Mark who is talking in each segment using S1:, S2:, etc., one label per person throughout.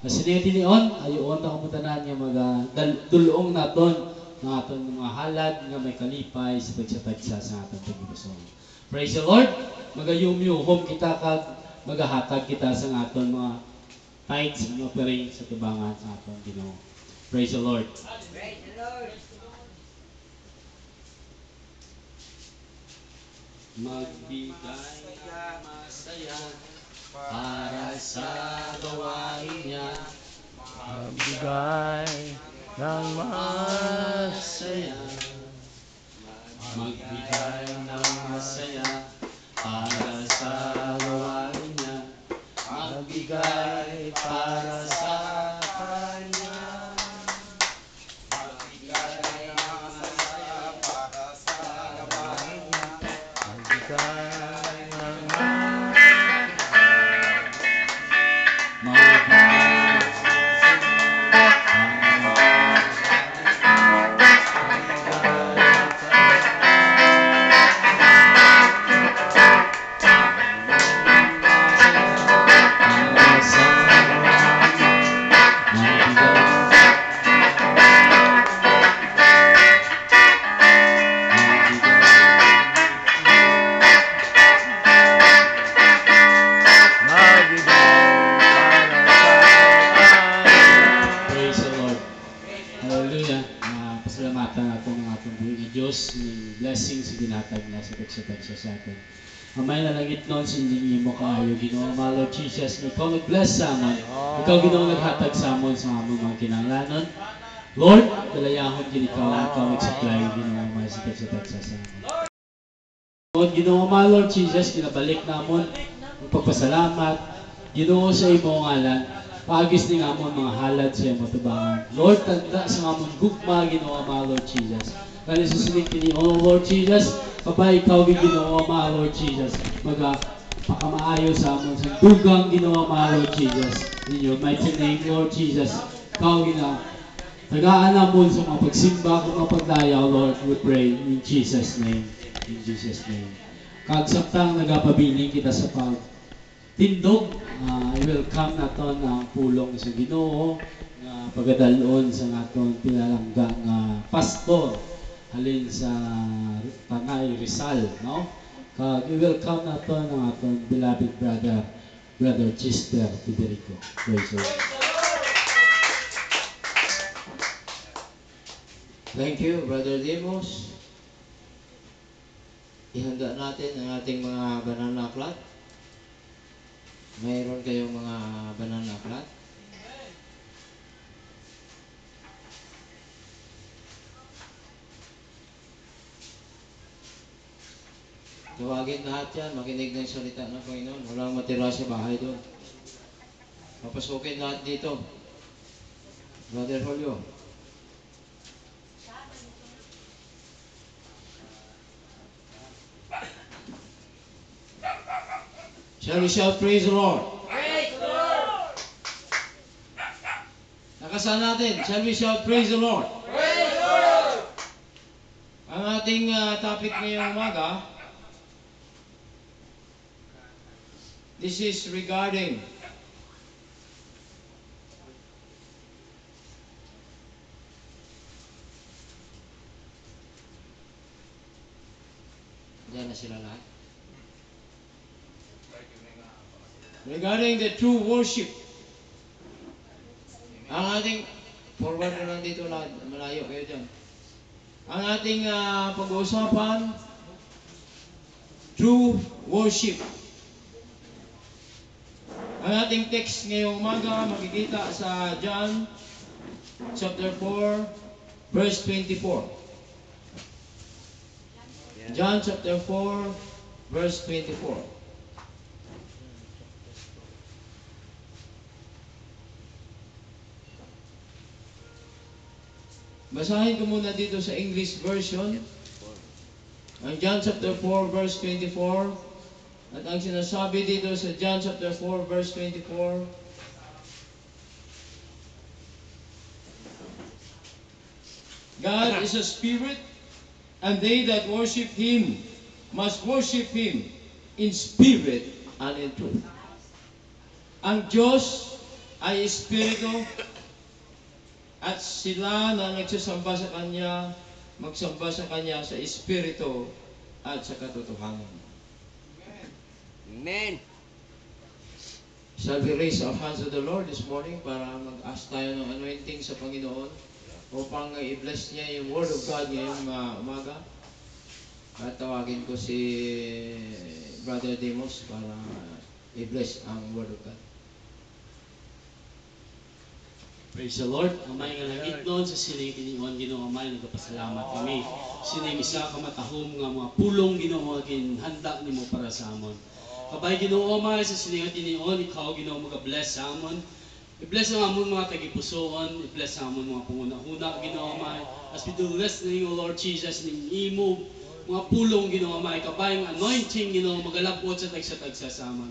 S1: Sini tinion, ayoon ta kamutanan nga mga dulong naton ng aton mga halad nga may kalipay sa tagsa sa aton pagibusong. Praise the Lord. Magayumyuhom kita kag magahatag kita sa aton mga tithes and offering sa tubangan sa aton Ginoo. Praise the Lord.
S2: Praise the Lord.
S1: Magbigay ng masaya para sa gawain niya.
S3: Magbigay ng masaya.
S1: Magbigay ng masaya para sa gawain niya. Magbigay para sa kanya. Magbigay ng masaya para sa gawain niya.
S3: Magbigay ng sa atin. Amay na langit noon, sinding mo kaayo, Ginoo, my Lord Jesus, ikaw nag-bless sa amon. Ikaw, Ginoo, naghatag sa amon sa amon mga kinanglanon. Lord, dalayahon din ikaw nag-supply, Ginoo, may sikat sa amon. Lord, Ginoo, my Lord Jesus, kinabalik namon, magpapasalamat, Ginoo sa imo ngalan, paagis ni amon mga halad sa imo tubangan. Lord, tanda sa amon gugma, Ginoo, my Lord Jesus. Kaya susunod kini, oh Lord Jesus, kapag ikaw ginawa, my Lord Jesus, pakamaayo sa amon sa dugang ginawa, my Lord Jesus. In your mighty name, Lord Jesus, ikaw ginawa. Tagaan namon sa mga pagsimba kung mga pagdayaw, Lord, we pray in Jesus' name. In Jesus' name. Kagsaptang nagapabiling kita sa pagtindog, i-welcome naton ang pulong sa Ginoo, na pagadalon sa aton pinalanggang pastor halin sa Tanay Rizal, no? Kag i-welcome naton ang aton beloved brother Chester Federico. Praise the Lord.
S4: Thank you, Brother Demos. Ihanda natin ang ating mga banana aklat. Mayroon kayong mga banana aklat? Tawagin lahat yan, makinig ng salita ng Panginoon. Walang matira sa bahay doon. Papasukin lahat dito. Brother Julio. Shall we shout, praise the Lord?
S2: Praise the Lord.
S4: Nakasan natin. Shall we shout, praise the Lord?
S2: Praise the Lord.
S4: Ang ating topic ngayong umaga, this is regarding diyan na sila lahat. Regarding the true worship. Ang ating forward na lang dito lahat, malayo kayo dyan. Ang ating pag-uusapan, true worship. Ang ating text ngayong umaga makikita sa John chapter 4 verse 24. John chapter 4 verse 24. Basahin ko muna dito sa English version. Ang John chapter 4 verse 24. At ang sinasabi dito sa John chapter 4 verse 24, God is a spirit, and they that worship Him must worship Him in spirit and in truth. Ang Diyos ay Espiritu at sila na nagsasamba sa Kanya, magsamba sa Kanya sa Espiritu at sa katotohanan.
S2: Amen.
S4: Shall we raise our hands to the Lord this morning para mag-ask tayo ng anointing sa Panginoon upang i-bless niya yung Word of God ngayong umaga? At tawagin ko si Brother Demos para i-bless ang Word of God.
S3: Praise the Lord. Amay nga langit noon sa sining kiniuan Ginoo amay nagapasalamat kami. Sining isa ka matahom nga mga pulong Ginoo nga ginhanda nimo para sa amon. Kabay Ginoo amay sa sining kiniuan ikaw Ginoo maga-bless sa amon. I-bless ang amon mga tagipusoon, i-bless ang amon mga panguna-una Ginoo amay. As we do this ning O Lord Jesus ning imo mga pulong Ginoo amay kabay ang anointing Ginoo magalabot sa tagsa sa amon.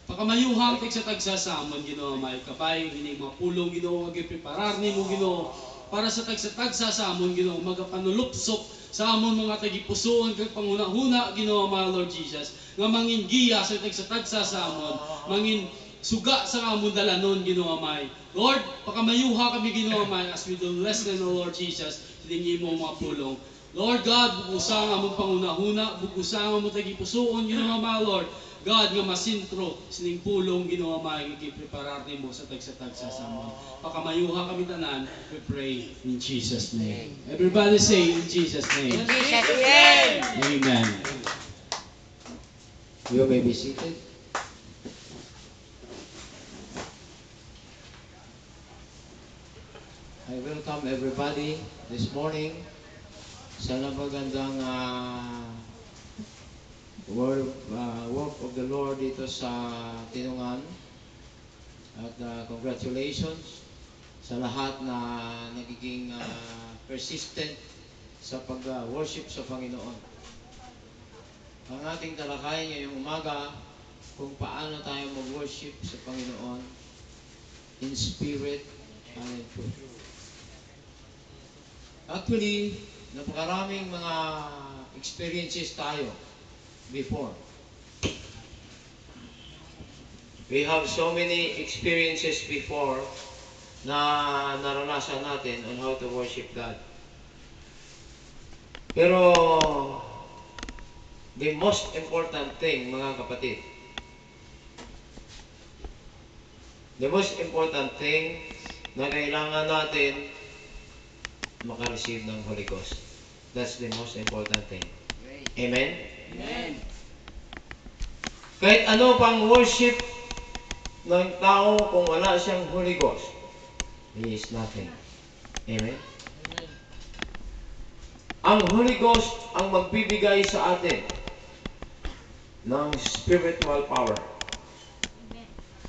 S3: Pakamayuhang tagsa sa amon Ginoo may kabay ini mga pulong Ginoo magipreparar nimo Ginoo para sa tagsa sa amon Ginoo magapanulupsok sa amon mga tagipusoon kag panguna-huna Ginoo my Lord Jesus nga mangin giya sa tagsa sa amon mangin suga sa amon dalanon Ginoo may Lord pakamayuha kami Ginoo may as we do listen O Lord Jesus sining imo mga pulong Lord God bukusa nga amon panguna-huna bukusa nga amon tagipusoon Ginoo my Lord God nga masintro sining pulong Ginoo may gipreparar nimo sa tagsa sa amon. Pakamayuha kami tanan, we pray in Jesus name. Everybody say in Jesus name.
S2: In Jesus' name.
S3: Amen.
S4: You may be seated. I welcome everybody this morning sa napagandang work of the Lord dito sa Tinungan. At congratulations sa lahat na nagiging persistent sa pag-worship sa Panginoon. Ang ating talakay ngayong umaga kung paano tayo mag-worship sa Panginoon in spirit and in truth. Actually, napakaraming mga experiences tayo before. We have so many experiences before na naranasan natin on how to worship God. Pero the most important thing, mga kapatid, the most important thing na kailangan natin makareceive ng Holy Ghost. That's the most important thing. Amen?
S2: Amen.
S4: Kahit ano pang worship ng tao kung wala siyang Holy Ghost, he is nothing. Amen? Ang Holy Ghost ang magbibigay sa atin ng spiritual power.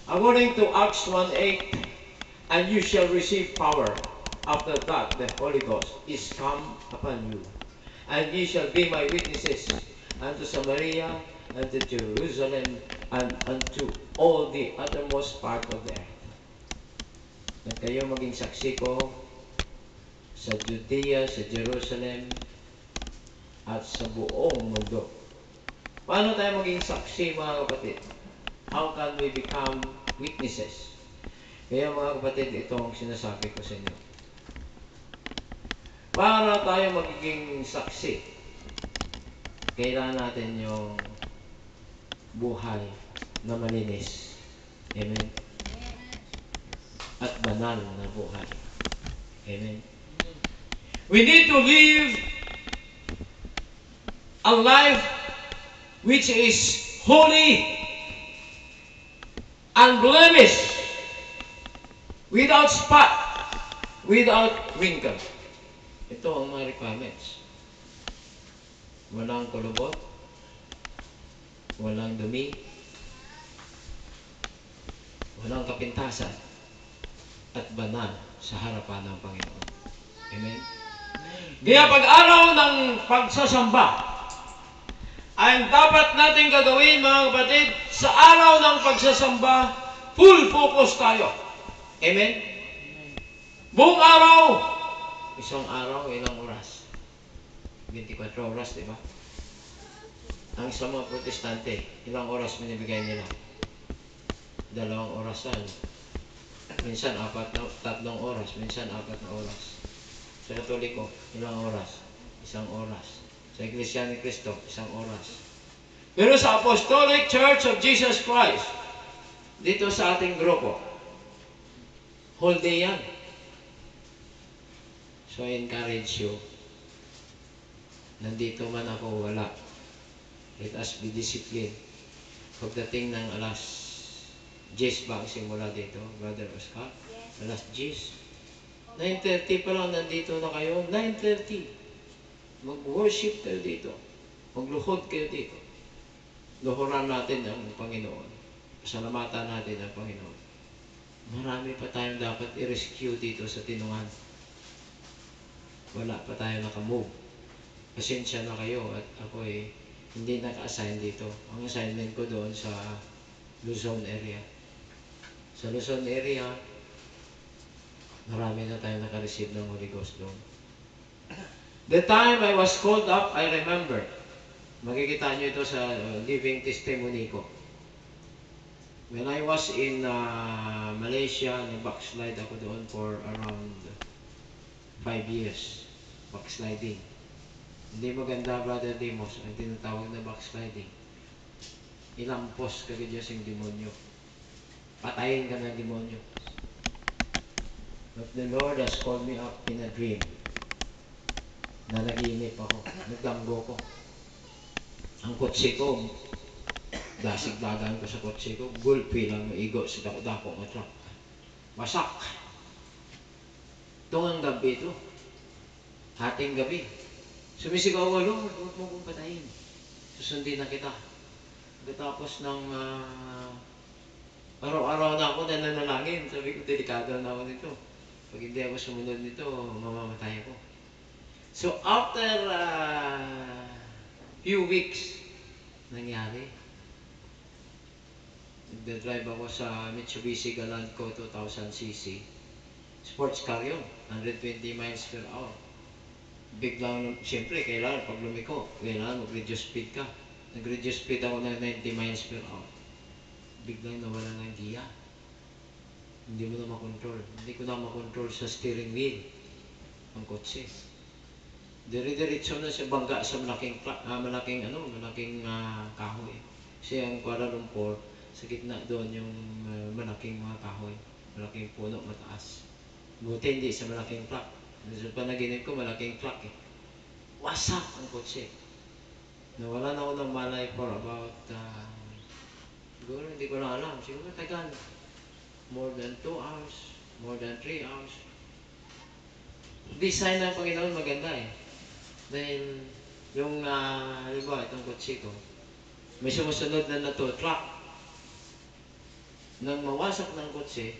S4: According to Acts 1:8, and you shall receive power. After that, the Holy Ghost is come upon you. And ye shall be my witnesses unto Samaria, unto Jerusalem, and unto all the uttermost part of the earth. At kayo maging saksi ko sa Judea, sa Jerusalem, at sa buong mundo. Paano tayo maging saksi, mga kapatid? How can we become witnesses? Kaya mga kapatid, ito ang sinasabi ko sa inyo. Para tayo magiging saksi, kailangan natin yung buhay na malinis. Amen? At banal na buhay. Amen? We need to live a life which is holy, unblemished, without spot, without wrinkle. Ito ang mga requirements. Walang kulubot, walang dumi, walang kapintasan, at banal sa harapan ng Panginoon. Amen? Kaya pag-araw ng pagsasamba, ang dapat natin gagawin, mga kapatid, sa araw ng pagsasamba, full focus tayo. Amen? Buong araw, isang araw, ilang oras? 24 oras, di ba? Ang sa mga protestante, ilang oras binibigay nila? 2 orasan. minsan tatlong oras, minsan 4 na oras. Sa Katoliko, ilang oras? 1 oras. Sa Iglesia ni Cristo, 1 oras. Pero sa Apostolic Church of Jesus Christ, dito sa ating grupo, whole day yan. So I encourage you, nandito man ako wala, let us be disciplined. Pagdating ng alas 10 ba ang simula dito, Brother Oscar? Alas 10. 9:30 pa lang nandito na kayo. 9:30. Mag-worship kayo dito. Magluhod kayo dito. Luhuran natin ang Panginoon. Pasalamatan natin ang Panginoon. Marami pa tayong dapat i-rescue dito sa Tinungan. Wala pa tayo nakamove. Pasensya na kayo at ako hindi naka-assign dito. Ang assignment ko doon sa Luzon area. Sa Luzon area, marami na tayo naka-receive ng Holy Ghost doon. The time I was called up, I remember. Makikita nyo ito sa living testimony ko. When I was in Malaysia, nag-backslide ako doon for around 5 years. Backsliding. Hindi maganda, Brother Dimos, ang tinatawag na backsliding. Ilampos ka Diyos yung demonyo. Patayin ka ng demonyo. But the Lord has called me up in a dream na nag-iinip ako. Nagdamgo ko. Ang kotse ko, dasig-dagan ko sa kotse ko, gulpi lang maigo sa dako-dako ng truck. Wasak. Itong ang gabi ito. Hating gabi. Sumisigaw ako, Lord, huwag mo kong patayin. Susundin na kita. Pagkatapos ng araw-araw na ako nananalangin, sabi ko, delikado na ako nito. Pag hindi ako sumunod nito, mamamatay ako. So after few weeks, nangyari. Nagdadrive ako sa Mitsubishi Galanco 2000cc. Sports car yun, 120 miles per hour. Biglang, siyempre, kailangan pag lumiko, kailangan mag-reduce speed ka. Nag-reduce speed ako ng 90 miles per hour. Biglang nawala ng giya. Hindi mo na makontrol. Hindi ko na makontrol sa steering wheel ang kotse. Dire-diretso na siya bangga sa malaking kahoy. Kasi ang Kuala Lumpur, sa gitna doon yung malaking mga kahoy. Malaking puno, mataas. Buti hindi sa malaking truck. Sa panaginip ko, malaking truck eh. Wasak ang kotse. Nawala na ako ng malay for about, siguro hindi ko na alam. Siguro tagal. More than 2 hours. More than 3 hours. Design ng Panginoon maganda eh. Dahil yung, halimbawa, itong kotse ko, may sumusunod na tow truck. Nang mawasak ng kotse,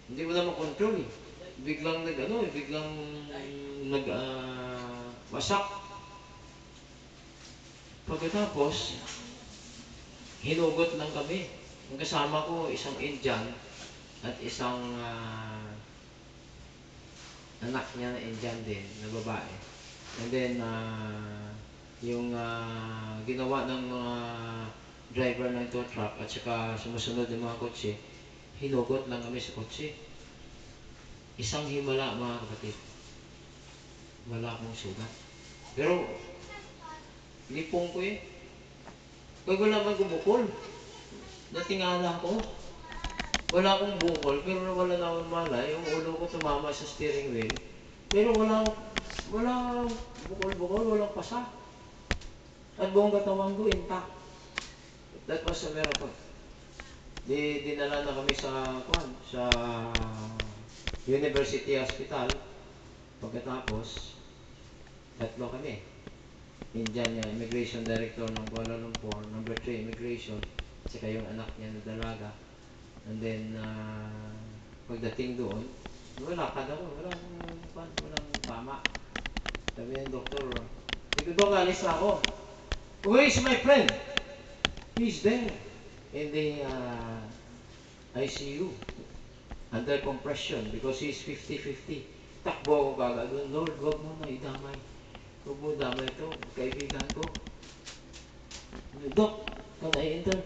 S4: hindi mo na makontrol eh. Biglang wasak. Pagkatapos, hinugot lang kami. Ang kasama ko, isang Indian at isang anak niya na Indian din, na babae. And then, yung ginawa ng driver ng tow truck at saka sumusunod ng mga kotse, hinugot lang kami sa kotse. Isang himala, mga kapatid. Wala akong sugat. Pero, lipong ko eh. Pag wala man bukol, natingala ko. Wala akong bukol, pero wala na akong malay. Yung ulo ko tumama sa steering wheel. Pero wala bukol-bukol, walang pasa. At buong katawan ko intact. That was a miracle. Dinala na kami sa University Hospital. Pagkatapos, 3 kami. Indian niya, Immigration Director ng Kuala Lumpur, number 3 Immigration, at saka yung anak niya na dalaga. And then, pagdating doon, wala ka daw, walang tama. Sabi ng doktor, hindi ko alis na ako. Where is my friend? He's there in the ICU under compression because he's 50-50. Takbo ako baga doon, Lord, huwag mo na idamay. Huwag mo damay ito, kaibigan ko. Doc, can I enter?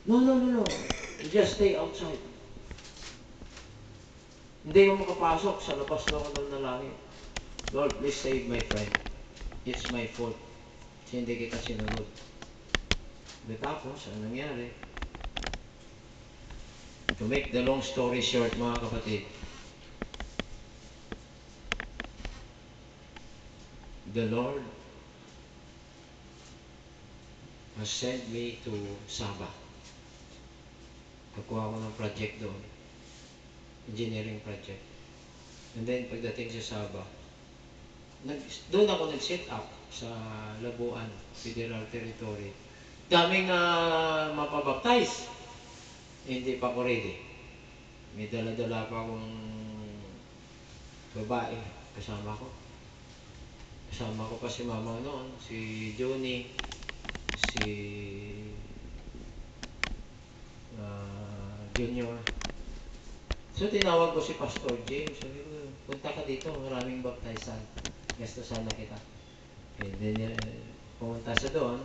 S4: No. Just stay outside. Hindi ko makapasok sa labas na ako ng langit. Lord, please save my friend. It's my fault. Kasi hindi kita sinunod. Tapos, ano nangyari? To make the long story short, mga kapatid, the Lord has sent me to Sabah. Kakuha ko ng project doon. Engineering project. And then, pagdating sa Sabah, doon ako nag-set up sa Labuan, Federal Territory. Daming mapabaptize. Hindi pa ako ready. May dala-dala pa akong babae kasama ko. Kasama ko pa si mama noon, si Johnny, si Junior. So tinawag ko si Pastor James. Sabi ko, punta ka dito, maraming baptizan. Gusto sana kita. And then, pumunta sa doon.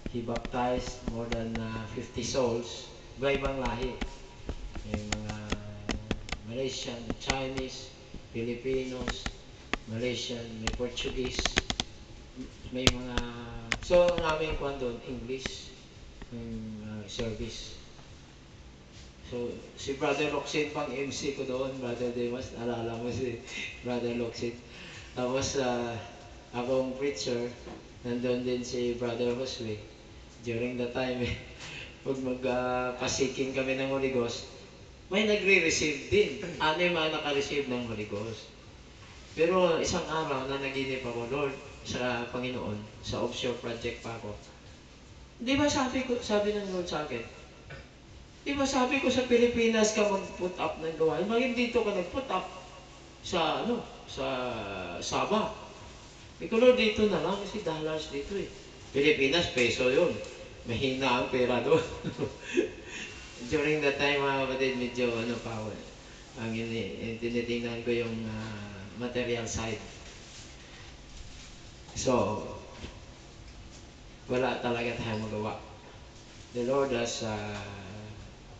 S4: He baptized more than 50 souls. Iba-ibang lahi. May mga Malaysian, Chinese, Filipinos, Malaysian, may Portuguese, may mga... So, ang aming kwan doon, English, service. So, si Brother Loxin pang MC ko doon, Brother Demas, alala mo si Brother Loxin. Tapos, akong preacher, nandun din si Brother Josue. During the time, pag magpasiking kami ng Holy Ghost, may nagre-receive din. Ano yung mga naka-receive ng Holy Ghost? Pero isang araw na naginip ako, Lord, sa Panginoon, sa offshore project pa ako. Di ba sabi ng Lord sa akin, di ba sabi ko sa Pilipinas ka mag-put up ng gawain? Bakit dito ka nag-put up sa, sa Sabah? Ikaw, Lord, dito na lang kasi dollars dito eh. Pilipinas, peso yun. Mahina ang pera doon. During that time, mga kapatid, medyo ang tinitingnan ko yung material side. So, wala talaga tayong magawa. The Lord has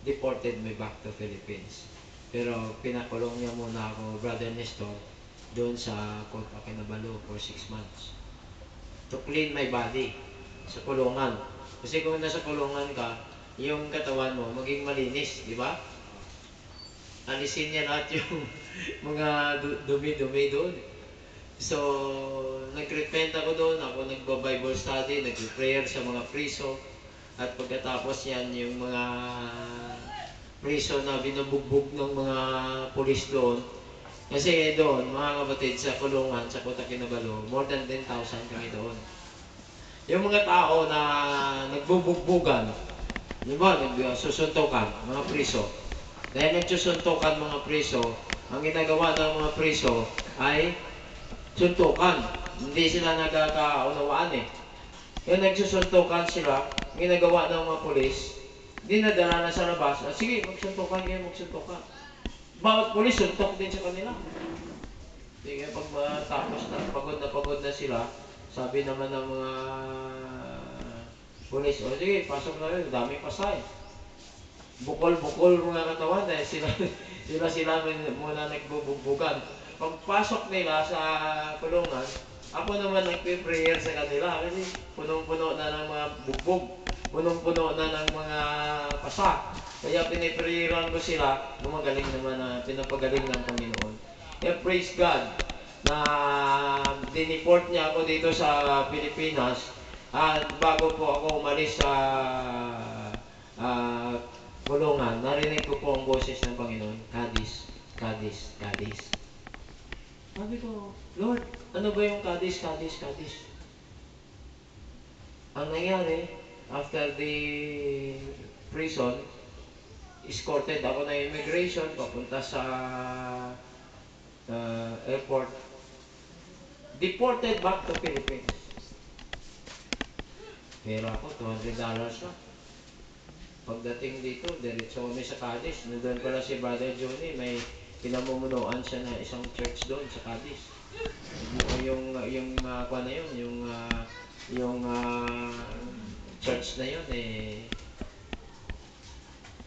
S4: deported me back to Philippines. Pero pinakulong niya muna ako, Brother Nestor, doon sa Court Kinabalu for 6 months. To clean my body sa kulungan. Kasi kung nasa kulungan ka, yung katawan mo maging malinis, di ba? Alisin niya lahat yung mga dumi-dumi doon. So, nag-repent ako doon, ako nagbo-Bible study, nag-prayer sa mga priso, at pagkatapos yan, yung mga priso na binubugbog ng mga pulis doon. Kasi doon, mga kapatid, sa kulungan, sa Kota Kinabalu, more than 10,000 kami doon. Yung mga tao na nagbubugbugan, di ba, nagsusuntukan, mga priso. Dahil nagsusuntukan mga priso, ang ginagawa ng mga priso ay suntukan. Hindi sila nagkakaunawaan eh. Yung nagsusuntukan sila, ang ginagawa ng mga pulis, dinadala na sa labas, sige, magsuntukan kayo, magsuntukan. Bawat pulis, suntok din sa kanila. Sige, pag matapos na pagod na sila, sabi naman ng mga pulis, o sige, pasok na rin, daming pasay. Bukol-bukol mga katawan dahil sila muna nagbubugbugan. Pagpasok nila sa kulungan, ako naman nagpe-prayer sa kanila kasi punong-puno na ng mga bugbog, punong-puno na ng mga pasa. Kaya piniprayeran ko sila, gumagaling naman na pinapagaling ng Panginoon. Kaya praise God na diniport niya ako dito sa Pilipinas at bago po ako umalis sa kulungan, narinig ko po ang boses ng Panginoon, Kadis, Kadis, Kadis. Sabi ko, Lord, ano ba yung Kadis, Kadis, Kadis? Ang nangyari, after the prison, escorted ako na immigration, papunta sa airport, deported back to Philippines. Pera ko, $200 na. Pagdating dito, diretso kami sa Cadiz. Nandun pala si Brother Johnny, may pinamumunuan siya na isang church doon sa Cadiz. Yung kuha na yun, yung church na yun,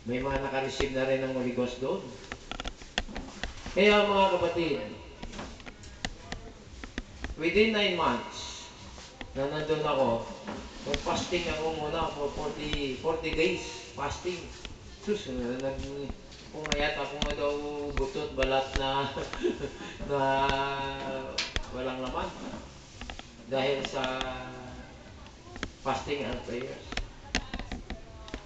S4: may mga naka-receive na rin ng Holy Ghost doon. Kaya mga kapatid, within 9 months na nandun ako, nag-fasting ako muna for 40 days. Fasting. Sus, pumayat ako nga daw butot, balat na na walang laman. Dahil sa fasting and prayers.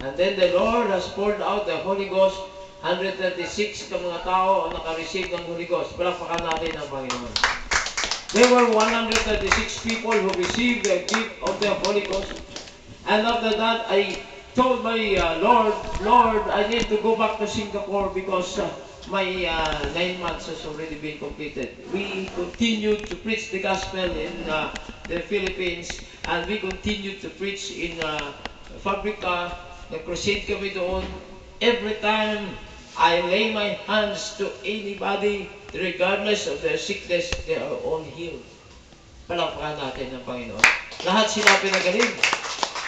S4: And then the Lord has poured out the Holy Ghost. 136 ka mga tao ang naka-receive ng Holy Ghost. Palakpakan natin ang Panginoon. There were 136 people who received the gift of the Holy Ghost. And after that, I told my Lord, I need to go back to Singapore because my 9 months has already been completed. We continued to preach the gospel in the Philippines, and we continued to preach in Fabrica. Nag-crusade kami doon. Every time I lay my hands to anybody, regardless of their sickness, they are all healed. Palakpakan natin ng Panginoon. Lahat sila pinagaling.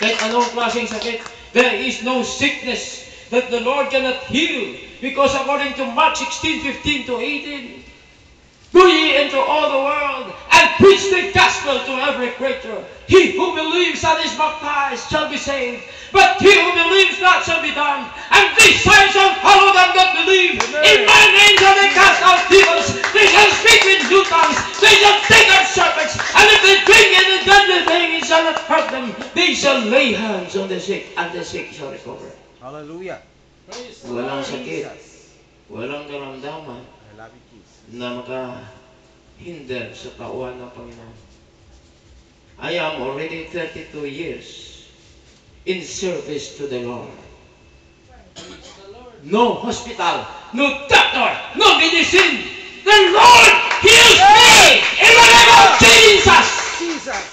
S4: Kahit anong klaseng sakit, there is no sickness that the Lord cannot heal. Because according to Mark 16:15 to 18, go ye into all the world and preach the gospel to every creature. He who believes and is baptized shall be saved, but he who believes not shall be damned. And these signs shall follow them that believe. In my name shall they cast out demons. They shall speak with new tongues. They shall take up serpents. And if they drink any deadly thing, it shall not hurt them. They shall lay hands on the sick, and the sick shall recover.
S2: Hallelujah.
S4: Walang sakit, walang karamdaman
S2: I love you, Jesus.
S4: na makahinder sa tauhan ng Panginoon. I am already 32 years in service to the Lord. No hospital, no doctor, no medicine. The Lord heals me in the name of Jesus.
S2: Jesus.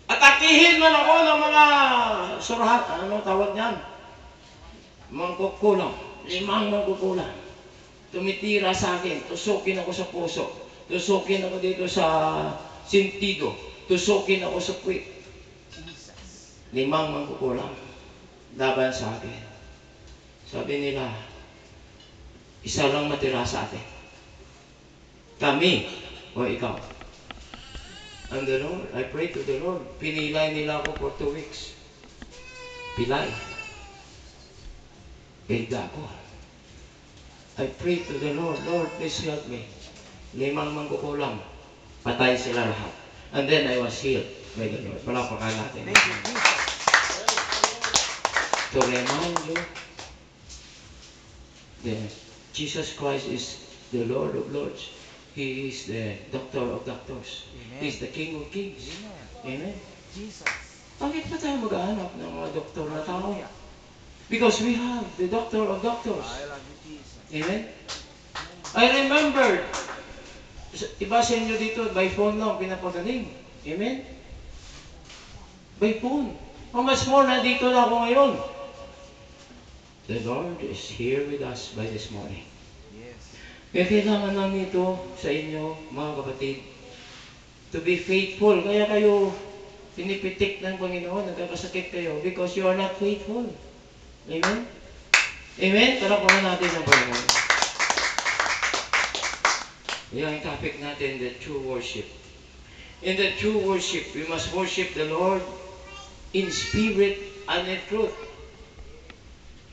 S4: Atakihin man ako ng mga surahat, ano tawag niyan? Mangkukulang, 5 mangkukulang. Tumitira sa akin, tusukin ako sa puso, tusukin ako dito sa sintido, tusukin ako sa puwit. 5 mangkukulang laban sa akin. Sabi nila, isa lang matira sa atin. Kami o ikaw. And the Lord, I pray to the Lord. Pinilay nila ako for 2 weeks. Pilay. Pilda ako. I pray to the Lord, Lord, please help me. 5 mangkukulang. Patay sila lahat. And then I was healed by the Lord. Palapakan natin.
S2: Thank you, Jesus.
S4: To remind you that Jesus Christ is the Lord of Lords. He is the Doctor of Doctors.
S2: Amen.
S4: He is the King of Kings.
S2: Amen.
S4: Amen.
S2: Jesus.
S4: Bakit pa tayo maghahanap ng mga doktor na tao?
S2: Hallelujah.
S4: Because we have the Doctor of Doctors.
S2: I love you, Jesus.
S4: Amen. I remembered, iba sa inyo dito, by phone lang pinapagaling. Amen. By phone. How much more nandito na ako ngayon? The Lord is here with us by this morning.
S2: Yes.
S4: Kaya kailangan namin ito sa inyo, mga kapatid, to be faithful. Kaya kayo pinipitik ng Panginoon, nagkakasakit kayo because you are not faithful. Amen? Amen? Talakpakan natin ang Panginoon. Yan ang topic natin, the true worship. In the true worship, we must worship the Lord in spirit and in truth.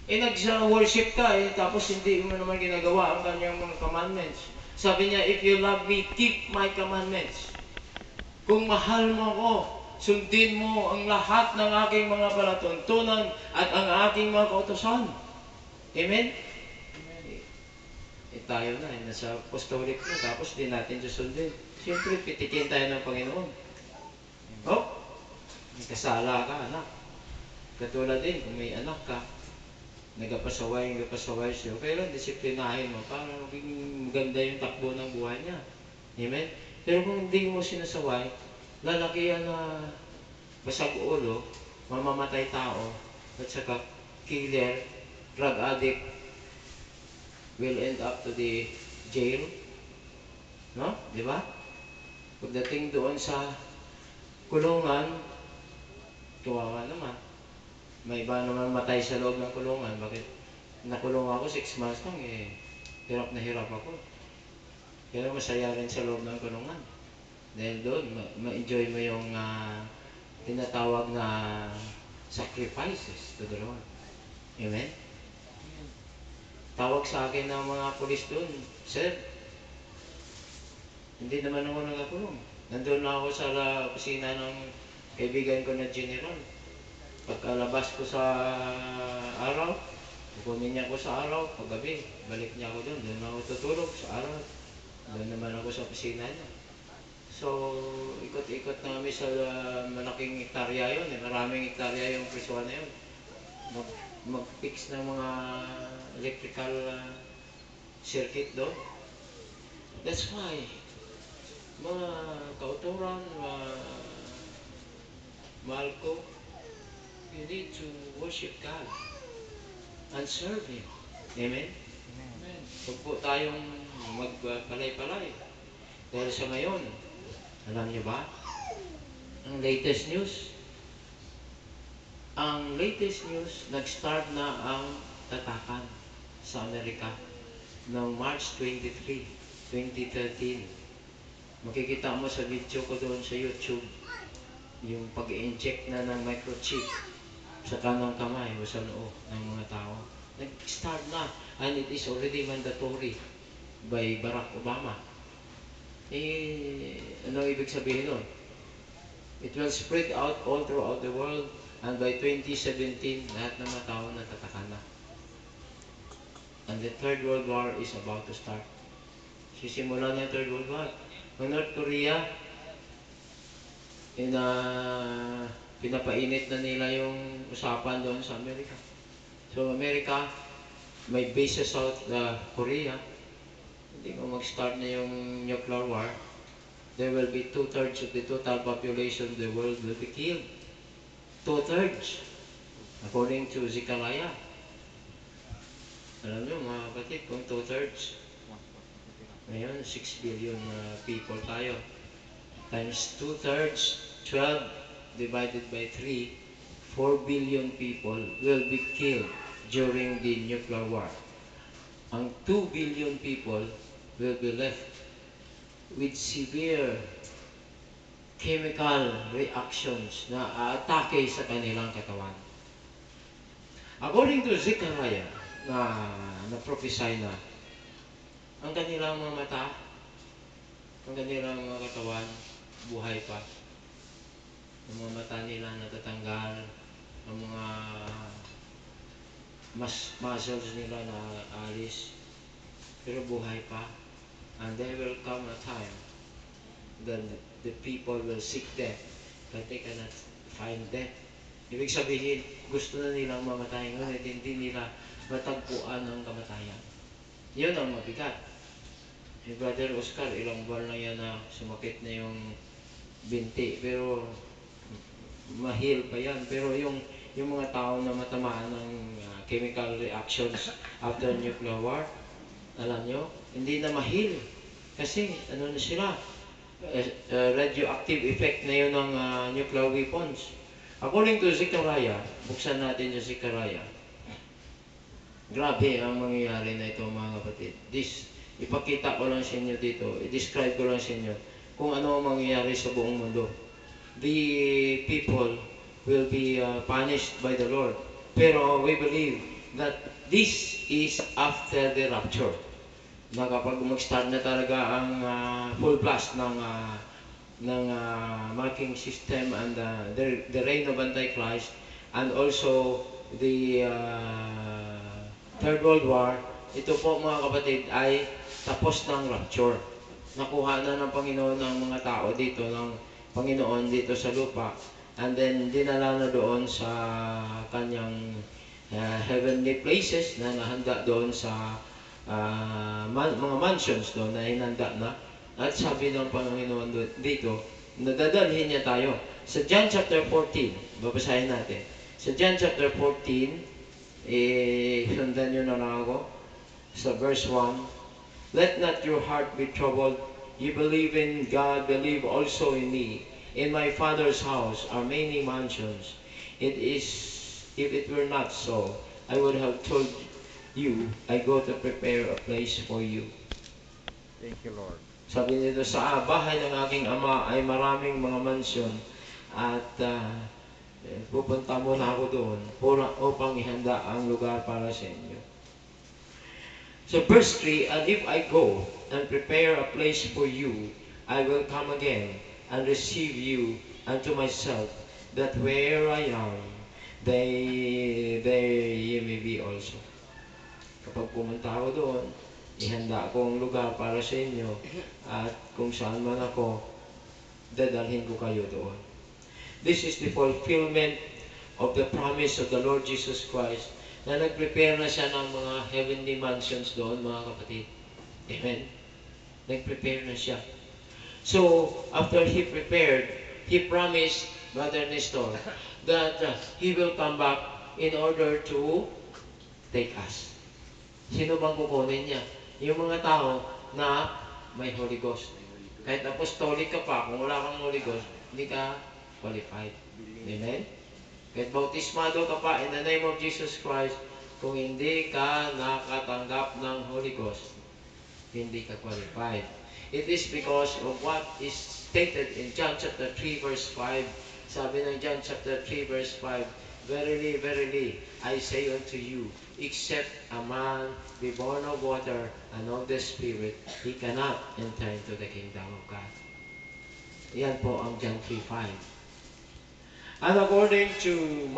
S4: Nag-worship ka tapos hindi mo naman ginagawa ang kanyang mga commandments. Sabi niya, if you love me, keep my commandments. Kung mahal mo ako, sundin mo ang lahat ng aking mga palatuntunan at ang aking mga kautusan. Amen? Tayo na, nasa apostolic na, tapos di natin susundin. Siyempre, pitikin tayo ng Panginoon. Oh, may kasala ka, anak. Katulad din, kung may anak ka, nagapasaway siya. Pero disiplinahin mo para maging maganda yung takbo ng buhay niya. Amen? Pero kung hindi mo sinasaway, lalaki yan na basag ulo, mamamatay tao, at saka killer, drug addict, will end up to the jail. No? Di ba? Pagdating doon sa kulungan, kawawa naman. May iba naman matay sa loob ng kulungan. Bakit? Nakulong ako 6 months lang hirap na hirap ako. Pero masaya rin sa loob ng kulungan. Dahil doon, ma-enjoy mo yung tinatawag na sacrifices to the Lord. Amen? Tawag sa akin ng mga pulis doon, Sir, hindi naman ako nakakulong. Nandun na ako sa opisina ng kaibigan ko na general. Pagkalabas ko sa araw, kukunin niya ako sa araw, paggabi, balik niya ako doon. Doon ako tutulog sa araw. Doon naman ako sa opisina niya. So, ikot-ikot na kami sa malaking hektarya yun. Maraming hektarya yung prisuan na yun. Mag-fix ng mga electrical circuit doon. That's why, mga kauturan, mahal ko, you need to worship God and serve Him. Amen?
S2: Amen.
S4: Huwag po tayong magpalay-palay. Dahil sa ngayon, alam niyo ba, ang latest news, nag-start na ang tatakan sa Amerika noong March 23, 2013. Makikita mo sa video ko doon sa YouTube, yung pag-inject na ng microchip sa kanang kamay o sa noo ng mga tao. Nag-start na, and it is already mandatory by Barack Obama. Ano ibig sabihin nun? It will spread out all throughout the world, and by 2017, lahat ng mga tao natataka na. And the Third World War is about to start. Sisimula na yung Third World War. Ang North Korea, pinapainit na nila yung usapan doon sa Amerika. So, Amerika, may base sa South Korea. Hindi mo mag-start na yung nuclear war. There will be 2/3 of the total population of the world will be killed. 2/3, according to Zechariah. Alam nyo mga kapatid, kung 2/3, ngayon 6 billion people tayo. Times 2/3, 12 divided by 3, 4 billion people will be killed during the nuclear war. Ang 2 billion people will be left with severe chemical reactions na aatake sa kanilang katawan. According to Zechariah, na-prophesy na, ang kanilang mga mata, ang kanilang mga katawan, buhay pa. Ang mga mata nila natatanggal, ang mga muscles nila na alis, pero buhay pa. And there will come a time that the people will seek death, but they cannot find death. Ibig sabihin, gusto na nilang mamatay, ngunit hindi nila matagpuan ang kamatayan. Yun ang mabigat. Si Brother Oscar, ilang buwan lang yan na sumakit na yung binti, pero mahil pa yan. Pero yung mga tao na matamaan ng chemical reactions after nuclear war, alam nyo, hindi na mahil. Kasi ano na sila, radioactive effect na yun ng nuclear weapons. According to Zechariah, buksan natin yung Zechariah. Grabe ang mangyayari na ito mga kapatid. Ipakita ko lang sa inyo dito, i-describe ko lang sa inyo kung ano ang mangyayari sa buong mundo. The people will be punished by the Lord. Pero we believe that this is after the rapture. Na kapag mag-start na talaga ang full blast ng marking system and the reign of Antichrist, and also the Third World War, ito po mga kapatid ay tapos ng rapture. Nakuha na ng Panginoon ng mga tao dito, ng Panginoon dito sa lupa, and then dinala na doon sa kanyang heavenly places na nahanda doon sa mga mansions doon na hinanda na. At sabi ng Panginoon dito, nadadalhin niya tayo. Sa John chapter 14, babasahin natin. Sa John chapter 14, sundan nyo na lang ako. Sa verse 1, let not your heart be troubled. You believe in God, believe also in me. In my Father's house are many mansions. If it were not so, I would have told you, I go to prepare a place for you.
S2: Thank you, Lord.
S4: Sabi nito, sa bahay ng aking ama ay maraming mga mansyon at pupunta muna ako doon upang ihanda ang lugar para sa inyo. So verse 3, and if I go and prepare a place for you, I will come again and receive you unto myself, that where I am, there ye may be also. Kapag pumunta ako doon, ihanda ko ang lugar para sa inyo, at kung saan man ako, dadalhin ko kayo doon. This is the fulfillment of the promise of the Lord Jesus Christ, na nag-prepare na siya ng mga heavenly mansions doon, mga kapatid. Amen? Nag-prepare na siya. So, after He prepared, He promised, Brother Nestor, that He will come back in order to take us. Sino bang kukunin niya? Yung mga tao na may Holy Ghost. Kahit apostolic ka pa, kung wala kang Holy Ghost, hindi ka qualified. Amen? Kahit bautismado ka pa in the name of Jesus Christ, kung hindi ka nakatanggap ng Holy Ghost, hindi ka qualified. It is because of what is stated in John chapter 3 verse 5. Sabi ng John chapter 3 verse 5, Verily, verily, I say unto you, except a man be born of water and of the Spirit, he cannot enter into the kingdom of God. Yan po ang John 3:5. And according to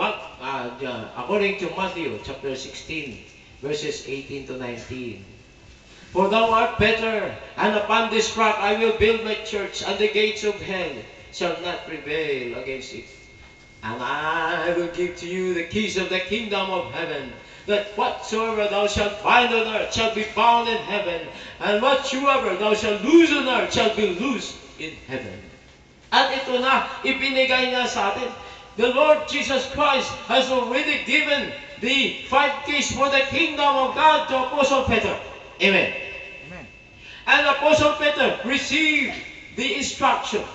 S4: Matthew chapter 16, verses 18 to 19, For thou art better, and upon this rock I will build my church, and the gates of hell shall not prevail against it. And I will give to you the keys of the kingdom of heaven, that whatsoever thou shalt bind on earth shall be bound in heaven, and whatsoever thou shalt loose on earth shall be loosed in heaven. At ito na, ipinigay niya sa atin. The Lord Jesus Christ has already given the 5 keys for the kingdom of God to Apostle Peter. Amen.
S2: Amen.
S4: And Apostle Peter received the instruction.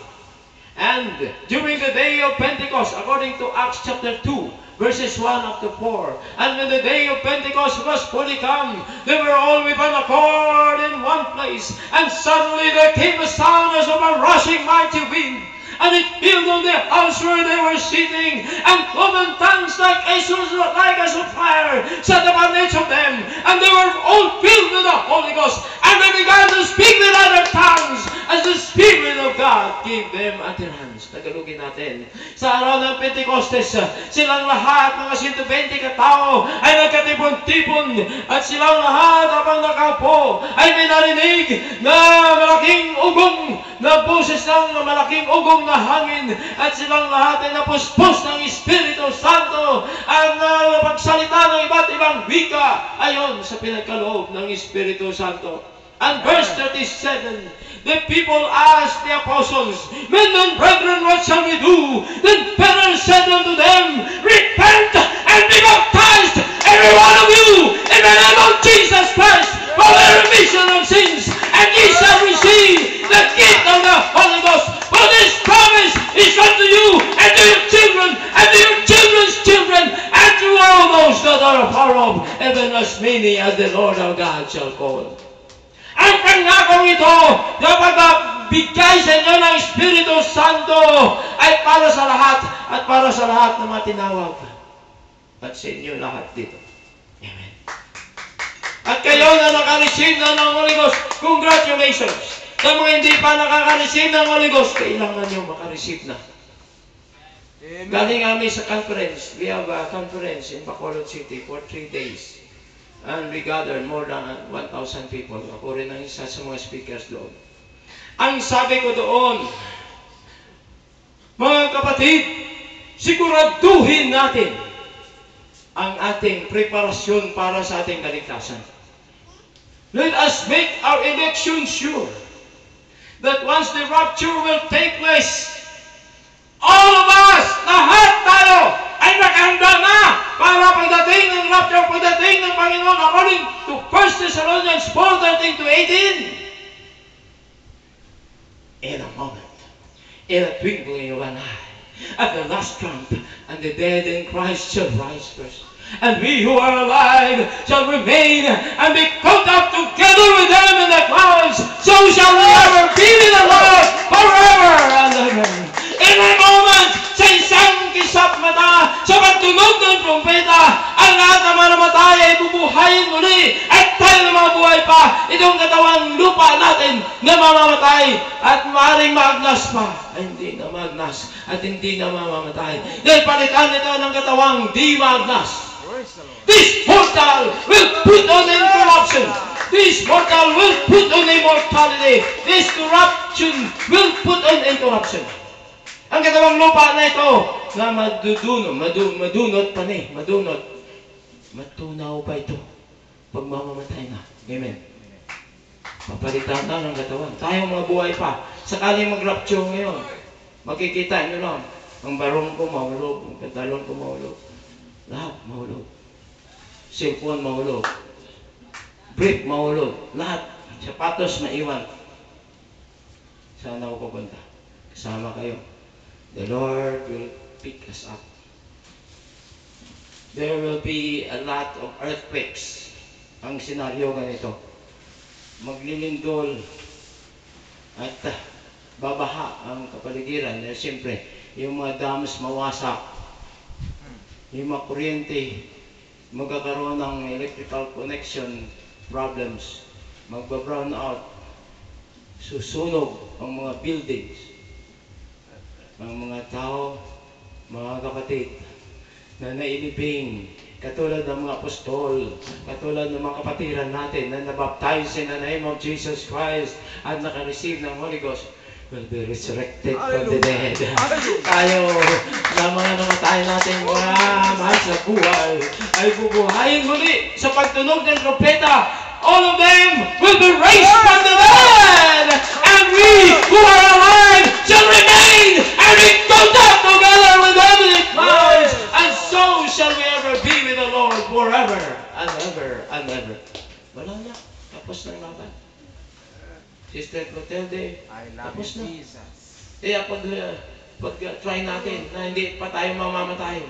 S4: And during the day of Pentecost, according to Acts chapter 2, verses 1 up to 4, and when the day of Pentecost was fully come, they were all with one accord in one place, and suddenly there came a sound as of a rushing mighty wind, and it filled on the house where they were sitting, and cloven tongues like as of fire sat upon each of them, and they were all filled with the Holy Ghost, and they began to speak with other tongues as the Spirit of God gave them utterance. Tagalogin natin. Sa araw ng Pentecostes, silang lahat, mga 120 katao, ay nagkatipon-tipon, at silang lahat habang nakaupo ay may narinig na malaking ugong na boses ng malaking ugong na hangin, at silang lahat ay napuspos ng Espiritu Santo ang pagsalita ng iba't ibang wika ayon sa pinagkaloob ng Espiritu Santo. And verse 37, the people asked the apostles, Men and brethren, what shall we do? Then Peter said unto them, Repent and be baptized, every one of you, in the name of Jesus Christ, for the remission of sins, and ye shall receive the gift of the Holy Ghost. For this promise is unto you, and to your children, and to your children's children, and to all those that are far off, even as many as the Lord our God shall call. Ang pangakong ito na pagbigay sa inyo ng Espiritu Santo ay para sa lahat at para sa lahat na matinawag. At sa inyo lahat dito. Amen. At kayo na nakareceive na ng Holy Ghost, congratulations. Sa mga hindi pa nakaka-receive ng Holy Ghost, kailangan nyo makareceive na.
S2: Amen.
S4: Galing kami sa conference. We have a conference in Bacolod City for 3 days. And we gathered more than 1,000 people. Ako rin ang isa sa mga speakers doon. Ang sabi ko doon, mga kapatid, siguraduhin natin ang ating preparasyon para sa ating kaligtasan. Let us make our election sure that once the rapture will take place, all of us, lahat tayo, ay nakahanda na para pagdating ng rapture, pagdating ng Panginoon, according to 1 Thessalonians 4:13 to 18. In a moment, in a twinkling of an eye, at the last trump, and the dead in Christ shall rise first. And we who are alive shall remain and be caught up together with them in the clouds. So shall we ever be with the Lord forever and ever. In a moment, sa isang kisap mata, sa pagtunog ng trumpeta, ang lahat ng mga namatay ay bubuhayin muli at tayo na mga buhay pa. Itong katawang lupa natin na mamamatay at maaaring maagnas pa ay hindi na maagnas at hindi na mamamatay. Dahil palitan ito ng katawang di maagnas. This mortal will put on incorruption. This mortal will put on immortality. This corruption will put on incorruption. Ang katawang lupa na ito na madunot pa ni, madunot. Matunaw pa ito pag mamamatay na. Amen. Papalitan na ng katawan. Tayong mga buhay pa. Sakaling mag-rapture ngayon, makikita nyo lang, ang barong ko mahulog, ang pantalon ko mahulog. Lahat mahulog. Cellphone mahulog. Brief mahulog. Lahat. Sapatos maiwan. Saan ako pupunta? Kasama kayo. The Lord will pick us up. There will be a lot of earthquakes. Ang senaryo ganito. Maglilindol at babaha ang kapaligiran. Siyempre, yung mga dams mawasak. Yung mga kuryente, magkakaroon ng electrical connection problems. Magba-brown out. Susunog ang mga buildings. Ang mga tao, mga kapatid, na nailibing, katulad ng mga apostol, katulad ng mga kapatiran natin na nabaptize in the name of Jesus Christ at naka-receive ng Holy Ghost, will be resurrected from the dead. Tayo na mga namatay natin mga mahal sa buhay ay bubuhayin muli sa pagtunog ng trompeta. All of them will be raised from the dead, and we who are alive shall remain and be caught up together with them in the clouds, and so shall we ever be with the Lord forever and ever and ever. Wala na. Tapos ng laban. Sister Clotilde,
S2: I love
S4: tapos na.
S2: Jesus.
S4: Kaya pag-try natin na hindi pa tayo mamamatay.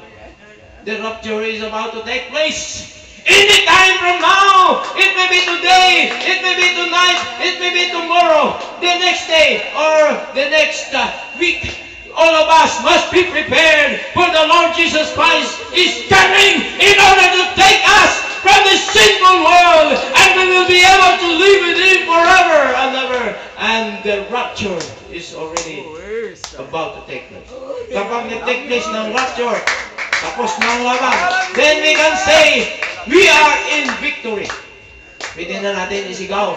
S4: The rapture is about to take place. Any time from now, it may be today, it may be tonight, it may be tomorrow, the next day, or the next week. All of us must be prepared, for the Lord Jesus Christ is coming in order to take us from the sinful world, and we will be able to live with Him forever and ever. And the rapture is already about to take place. Kapag nag-take place ng rapture, tapos ng laban, then we can say, we are in victory. Pwede na natin isigaw,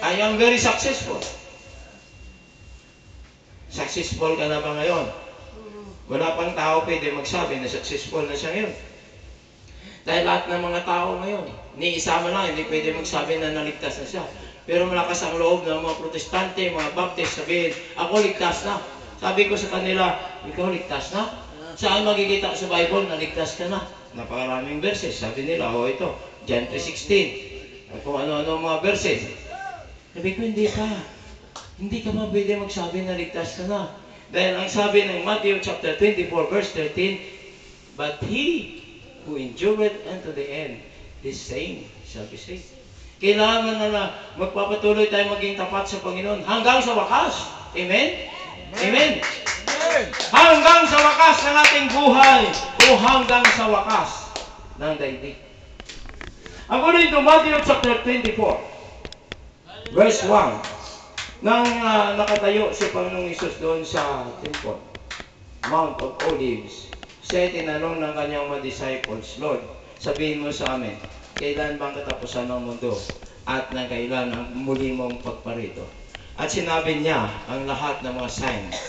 S4: I am very successful. Successful ka na ba ngayon? Wala pang tao pwede magsabi na successful na siya ngayon. Dahil lahat ng mga tao ngayon, ni isa man lang, hindi pwede magsabi na naligtas na siya. Pero malakas ang loob ng mga protestante, mga baptist, sabihin, ako ligtas na. Sabi ko sa kanila, ikaw ligtas na? Saan makikita sa Bible na ligtas ka na? Napakaraming verses. Sabi nila, ito, John 3:16. At kung ano-ano mga verses. Sabi ko, hindi ka. Hindi ka pwede magsabi na ligtas ka na. Dahil ang sabi ng Matthew chapter 24, verse 13, but he who endured unto the end, the same shall be saved. Kailangan na magpapatuloy tayo maging tapat sa Panginoon hanggang sa wakas. Amen? Amen? Hanggang sa wakas ng ating buhay o hanggang sa wakas ng daigdig. According to Matthew chapter 24, verse 1, nang nakatayo si Panginoong Hesus doon sa temple, Mount of Olives, siya tinanong ng kanyang mga disciples, Lord, sabihin mo sa amin, kailan bang katapusan ng mundo at na kailan ang muli mong pagparito? At sinabi niya ang lahat ng mga signs.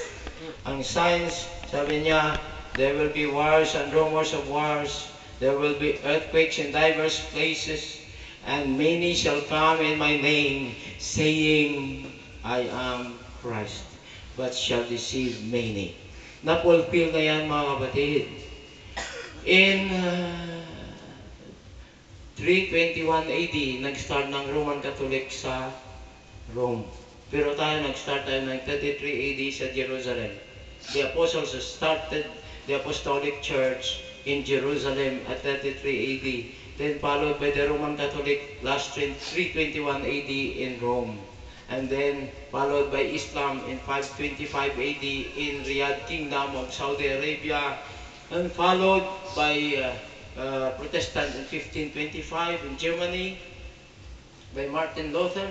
S4: Ang signs, sabi niya, there will be wars and rumors of wars. There will be earthquakes in diverse places. And many shall come in my name, saying, I am Christ, but shall deceive many. Na-fulfill na yan, mga kapatid. In 321 AD, nag-start ng Roman Catholic sa Rome. Pero nag-start tayo ng 33 AD sa Jerusalem. The apostles started the apostolic church in Jerusalem at 33 AD. Then followed by the Roman Catholic last 321 AD in Rome. And then followed by Islam in 525 AD in Riyadh Kingdom of Saudi Arabia. And followed by Protestant in 1525 in Germany by Martin Luther.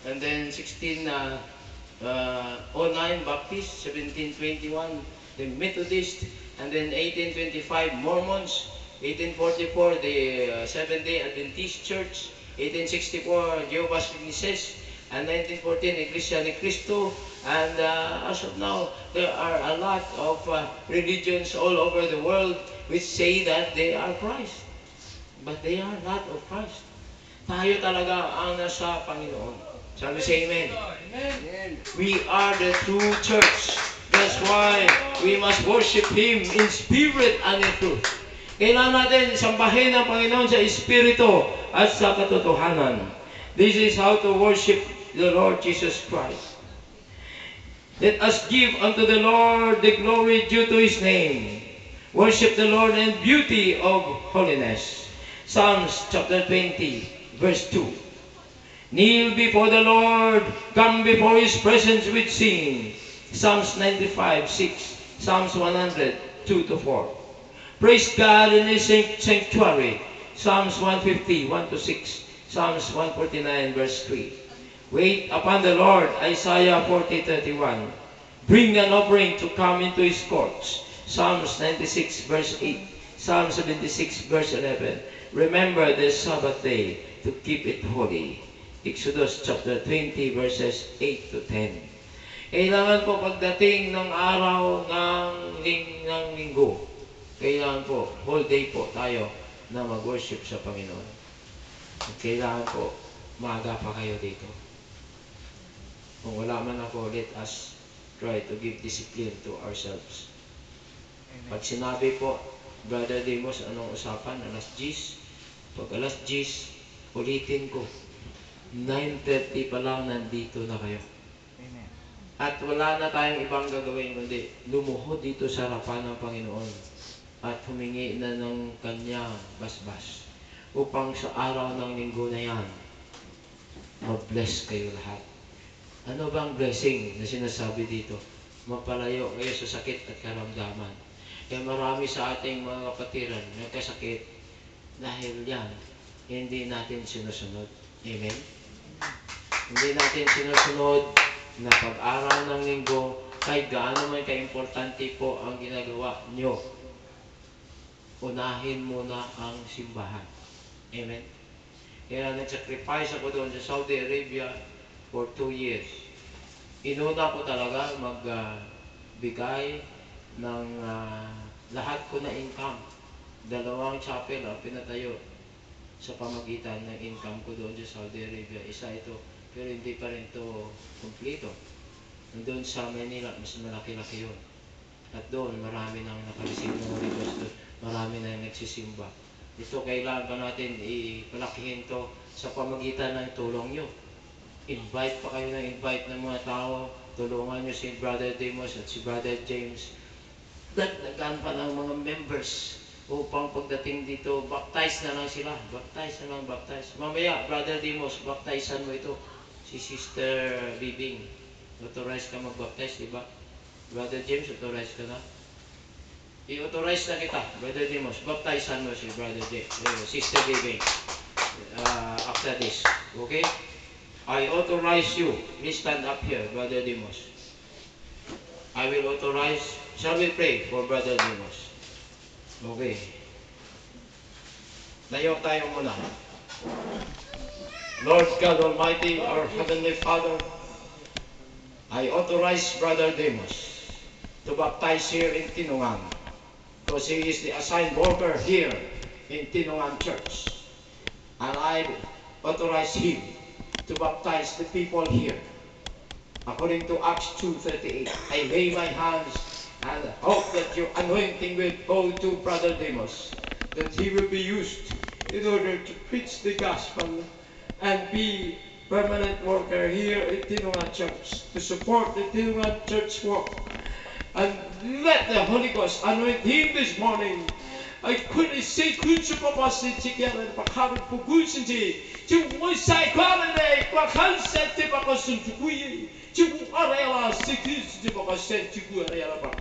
S4: And then 1609 Baptist, 1721 the Methodist, and then 1825 Mormons, 1844 the Seventh-day Adventist Church, 1864 Jehovah's Witnesses, and 1914 Iglesia Ni Cristo. And as of now, there are a lot of religions all over the world which say that they are Christ. But they are not of Christ. Tayo talaga ang nasa Panginoon. Shall we say amen?
S2: Amen.
S4: We are the true church. That's why we must worship Him in spirit and in truth. Kailangan natin sambahin ang Panginoon sa Espiritu at sa katotohanan. This is how to worship the Lord Jesus Christ. Let us give unto the Lord the glory due to His name. Worship the Lord in beauty of holiness. Psalms chapter 20, verse 2. Kneel before the Lord, come before His presence with singing. Psalms 95, 6. Psalms 100, 2-4. Praise God in His sanctuary. Psalms 150, 1-6. Psalms 149, verse 3. Wait upon the Lord. Isaiah 40:31. Bring an offering to come into His courts. Psalms 96, verse 8. Psalm 76, verse 11. Remember the Sabbath day to keep it holy. Exodus chapter 20, verses 8-10. Kailangan po pagdating ng araw ng linggo, kailangan po, whole day po tayo na mag-worship sa Panginoon. Kailangan po, maaga pa kayo dito. Kung wala man ako, let us try to give discipline to ourselves. Pag sinabi po, Brother Demos, anong usapan? Alas 10. Pag alas 10, ulitin ko. 9:30 pa lang nandito na kayo.
S2: Amen.
S4: At wala na tayong ibang gagawin kundi lumuhod dito sa harapan ng Panginoon at humingi na ng kanyang basbas upang sa araw ng linggo na yan, mag-bless kayo lahat. Ano bang blessing na sinasabi dito? Mapalayo kayo sa sakit at karamdaman. Kaya marami sa ating mga kapatiran nagkasakit dahil yan, hindi natin sinusunod. Amen? Hindi natin sinusunod na pag-aral ng linggo kahit gaano man ka-importante po ang ginagawa nyo. Unahin muna ang simbahan. Amen? Kaya nag-sacrifice ako doon sa Saudi Arabia for 2 years. Inuna ko talaga magbigay ng lahat ko na income. 2 chapel ang pinatayo sa pamagitan ng income ko doon sa Saudi Arabia. Isa ito, pero hindi pa rin ito kumpleto. Doon sa Manila, mas malaki-laki yun. At doon, marami nang nakareceive ng Holy Ghost doon. Marami nang nagsisimba. Ito, kailangan pa natin ipalakihin to sa pamagitan ng tulong nyo. Invite pa kayo ng invite ng mga tao. Tulungan nyo si Brother Demos at si Brother James. Dagdagan pa ng mga members upang pagdating dito, baptize na lang sila. Baptize na lang, baptize. Mamaya, Brother Demos, baptizean mo ito. Si Sister Bibing. Authorize ka mag-baptize, di ba? Brother James, authorize ka na? I-authorize na kita, Brother Demos. Baptizean mo si Brother James, Sister Bibing. After this, okay? I authorize you. Please stand up here, Brother Demos. I will authorize. Shall we pray for Brother Demos? Okay. Tayo muna. Lord God Almighty, our Heavenly Father, I authorize Brother Demos to baptize here in Tinungan because he is the assigned worker here in Tinungan Church. And I authorize him to baptize the people here. According to Acts 2:38, I lay my hands and hope that your anointing will go to Brother Demos, that he will be used in order to preach the gospel and be permanent worker here at Tinungan Church, to support the Tinungan Church work. And let the Holy Ghost anoint him this morning I couldn't say kuchu papa si chikyara pakharu pukusinji. Chibu sai kwarane kwakhansete papa sunchukuyi. Chibu arela sikis di papa senchuku arela papa.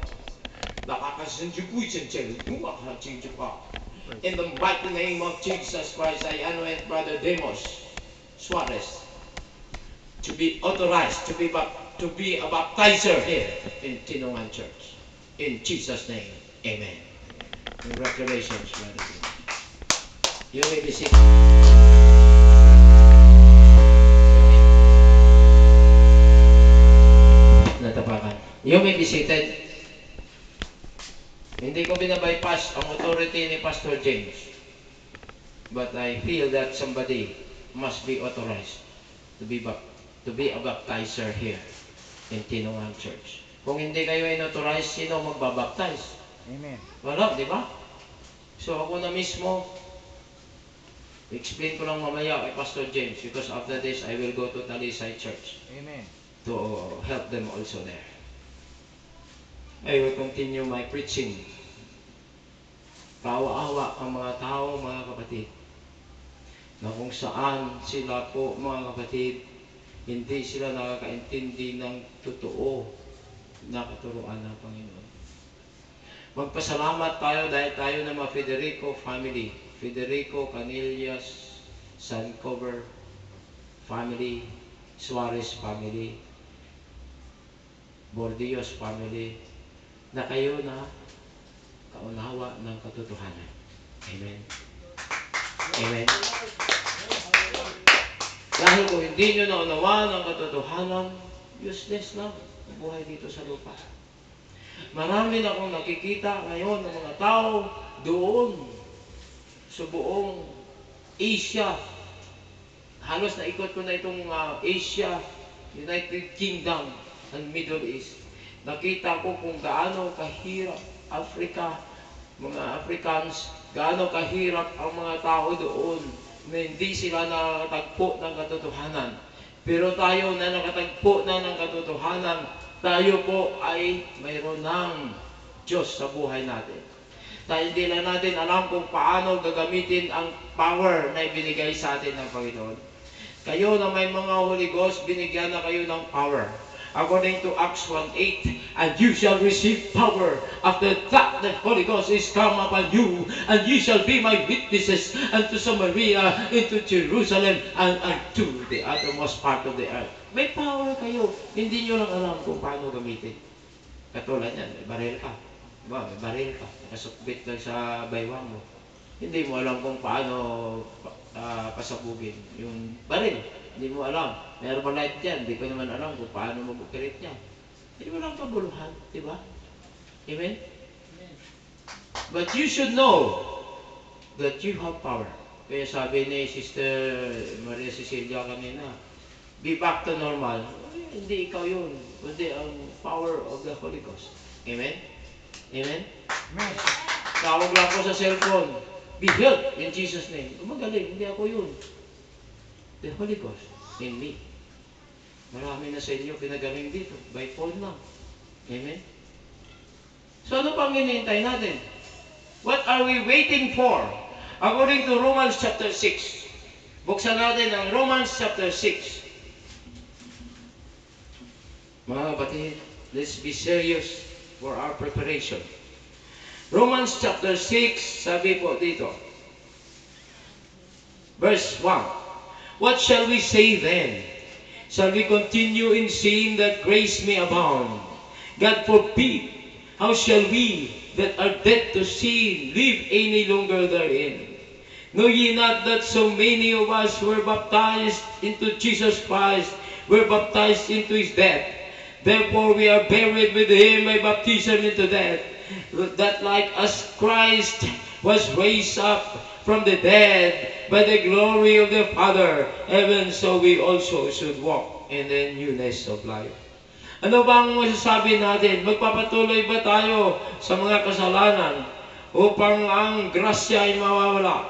S4: Nakakasenchukuyi chenchel. Kumakachinchuka. In the mighty name of Jesus Christ, I anoint Brother Demos Suarez to be authorized to be a baptizer here in Tinungan Church. In Jesus' name, amen. Congratulations, Brother Demos. You may be seated. Natapakan. You may be seated. Hindi ko binabypass ang authority ni Pastor James. But I feel that somebody must be authorized to be a baptizer here in Tinungan Church. Kung hindi kayo in-authorize, sino magbabaptize?
S2: Amen.
S4: Wala, di ba? So ako na mismo, explain ko lang mamaya kay Pastor James because after this, I will go to Talisay Church
S2: Amen.
S4: to help them also there. I will continue my preaching. Kaawa-awa ang mga tao, mga kapatid, na kung saan sila po, mga kapatid, hindi sila nakakaintindi ng totoo na katuruan ng Panginoon. Magpasalamat tayo dahil tayo ng mga Federico family, Federico Canillas, Sancover family, Suarez family, Bordios family, na kayo na kaunawa ng katotohanan. Amen. Amen. Dahil kung hindi nyo naunawa ng katotohanan, useless lang ang buhay dito sa lupa. Marami na akong nakikita ngayon ng mga tao doon sa buong Asia. Halos naikot ko na itong Asia, United Kingdom, and Middle East. Nakita ko kung gaano kahirap Africa, mga Africans, gaano kahirap ang mga tao doon na hindi sila nakatagpo ng katotohanan. Pero tayo na nakatagpo na ng katotohanan, tayo po ay mayroon ng Diyos sa buhay natin. Dahil hindi lang natin alam kung paano gagamitin ang power na ibinigay sa atin ng Panginoon. Kayo na may mga Holy Ghost, binigyan na kayo ng power. According to Acts 1:8, and you shall receive power after that the Holy Ghost is come upon you, and you shall be my witnesses unto Samaria, into Jerusalem, and unto the uttermost part of the earth. May power kayo, hindi nyo lang alam kung paano gamitin. Katulad yan, may baril ka. Diba? May baril ka, nakasukbit lang sa baywang mo. Hindi mo alam kung paano pasabugin yung baril. Hindi mo alam. Meron ba light dyan? Hindi ko naman alam kung paano mag-operate yan. Hindi mo lang kabuluhan. Diba? Amen? But you should know that you have power. Kaya sabi ni Sister Maria Cecilia kanina, be back to normal. Hindi ikaw yun. Kundi ang power of the Holy Ghost. Amen? Amen?
S2: Amen.
S4: Tawag lang ko sa cellphone. Be healed in Jesus' name. Magaling. Hindi ako yun. The Holy Ghost in me. Marami na sa inyo pinagaling dito. By phone lang. Amen? So ano pang hinihintay natin? What are we waiting for? According to Romans chapter 6. Buksan natin ang Romans chapter 6. Mga kapatid, let's be serious for our preparation. Romans chapter 6, sabi po dito. Verse 1. What shall we say then? Shall we continue in sin that grace may abound? God forbid. How shall we that are dead to sin live any longer therein? Know ye not that so many of us were baptized into Jesus Christ, were baptized into his death? Therefore we are buried with him by baptism into death, that like as Christ was raised up from the dead by the glory of the Father, even so we also should walk in the newness of life. Ano bang masasabi natin? Magpapatuloy ba tayo sa mga kasalanan upang ang grasya ay mawawala?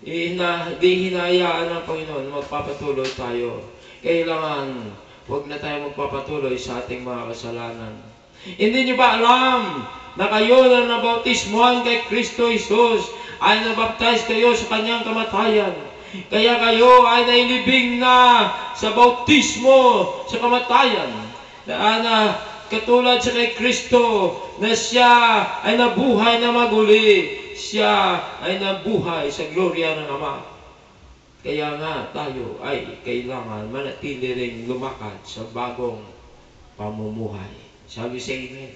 S4: Di hinayaan ng Panginoon, magpapatuloy tayo. Kailangan, huwag na tayo magpapatuloy sa ating mga kasalanan. Hindi nyo ba alam na kayo na nabautismuhan kay Kristo Jesus ay nabaptize kayo sa kanyang kamatayan? Kaya kayo ay nailibing na sa bautismo sa kamatayan. Na katulad sa kay Kristo na siya ay nabuhay na maguli. Siya ay nabuhay sa gloria ng Ama. Kaya nga tayo ay kailangan manatili ring lumakad sa bagong pamumuhay. Shall we say amen?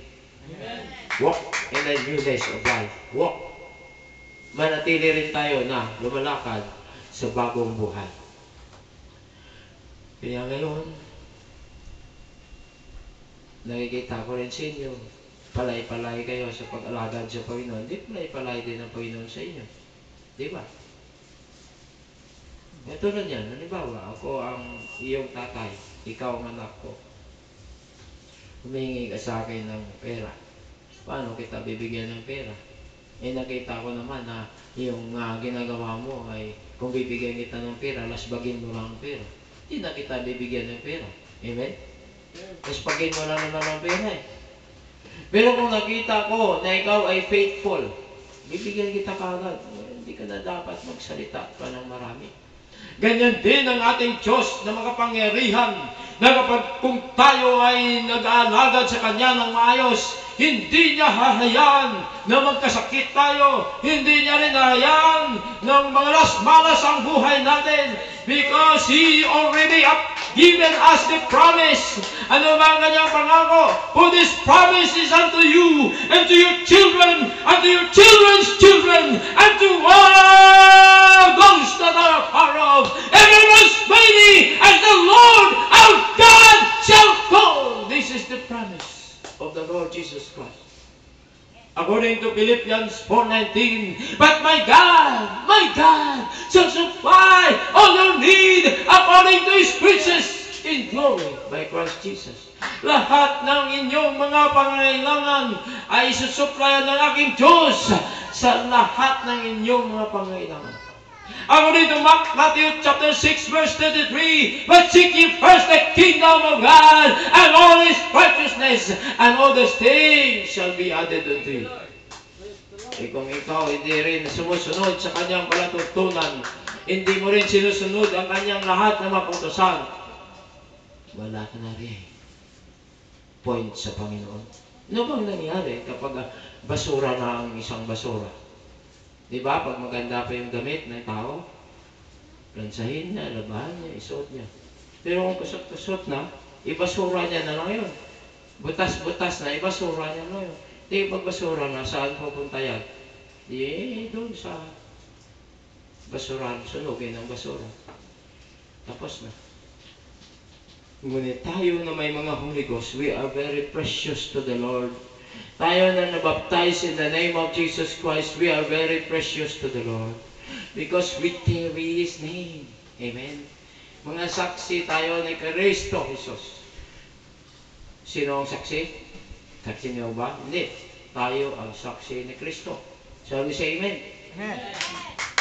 S4: Amen. Walk in the newness of life. Walk. Manatili rin tayo na lumalakad sa bagong buhay. Kaya ngayon, nakikita ko rin sa inyo, palay-palay kayo sa pag-alagad sa Panginoon. Di palay-palay din ang Panginoon sa inyo. Di ba? Ito na yan. Halimbawa, ako ang iyong tatay. Ikaw ang anak ko. Humingi ka sa akin ng pera. Paano kita bibigyan ng pera? Eh nakita ko naman na yung ginagawa mo ay kung bibigyan kita ng pera, lasbagin mo lang ang pera. Hindi na kita bibigyan ng pera. Amen? Lasbagin mo lang naman ang pera eh. Pero kung nakita ko na ikaw ay faithful, bibigyan kita kagad. Hindi ka na dapat magsalita pa ng marami. Ganyan din ang ating Diyos na makapangyarihan na kapag kung tayo ay nag-aalagad sa Kanya ng maayos, hindi niya hahayaan na magkasakit tayo. Hindi niya rin hahayaan ng malas-malas ang buhay natin because He already given us the promise. Ano ba ang kanyang pangako? For this promise is unto you and to your children and to your children's children and to all those that are far off, even as many as the Lord our God shall call. This is the promise of the Lord Jesus Christ. According to Philippians 4:19, but my God shall supply all your need according to His riches in glory by Christ Jesus. Lahat ng inyong mga pangailangan ay isusuplayan ng aking Diyos sa lahat ng inyong mga pangailangan. According to Matthew chapter 6 verse 33, but seek ye first the kingdom of God and all His righteousness, and all these things shall be added unto you. Eh kung ikaw hindi rin sumusunod sa kanyang palatuntunan, hindi mo rin sinusunod ang kanyang lahat ng mga kautusan, wala ka na rin point sa Panginoon. Ano bang nangyari kapag basura na ang isang basura? Di ba? Pag maganda pa yung damit ng tao, lansahin niya, labahan niya, isuot niya. Pero kung kusot-kusot na, ibasura niya na lang yun. Butas-butas na, ibasura niya na yun. Di pagbasura na, saan pupunta yan? Di doon sa basura, sunugin ng basura. Tapos na. Ngunit tayo na may mga Holy Ghost, we are very precious to the Lord. Tayo na nabaptize in the name of Jesus Christ, we are very precious to the Lord. Because we carry His name. Amen. Mga saksi tayo ni Kristo Jesus. Sino ang saksi? Saksi niyo ba? Hindi. Tayo ang saksi ni Kristo. Shall we say amen?
S2: Amen.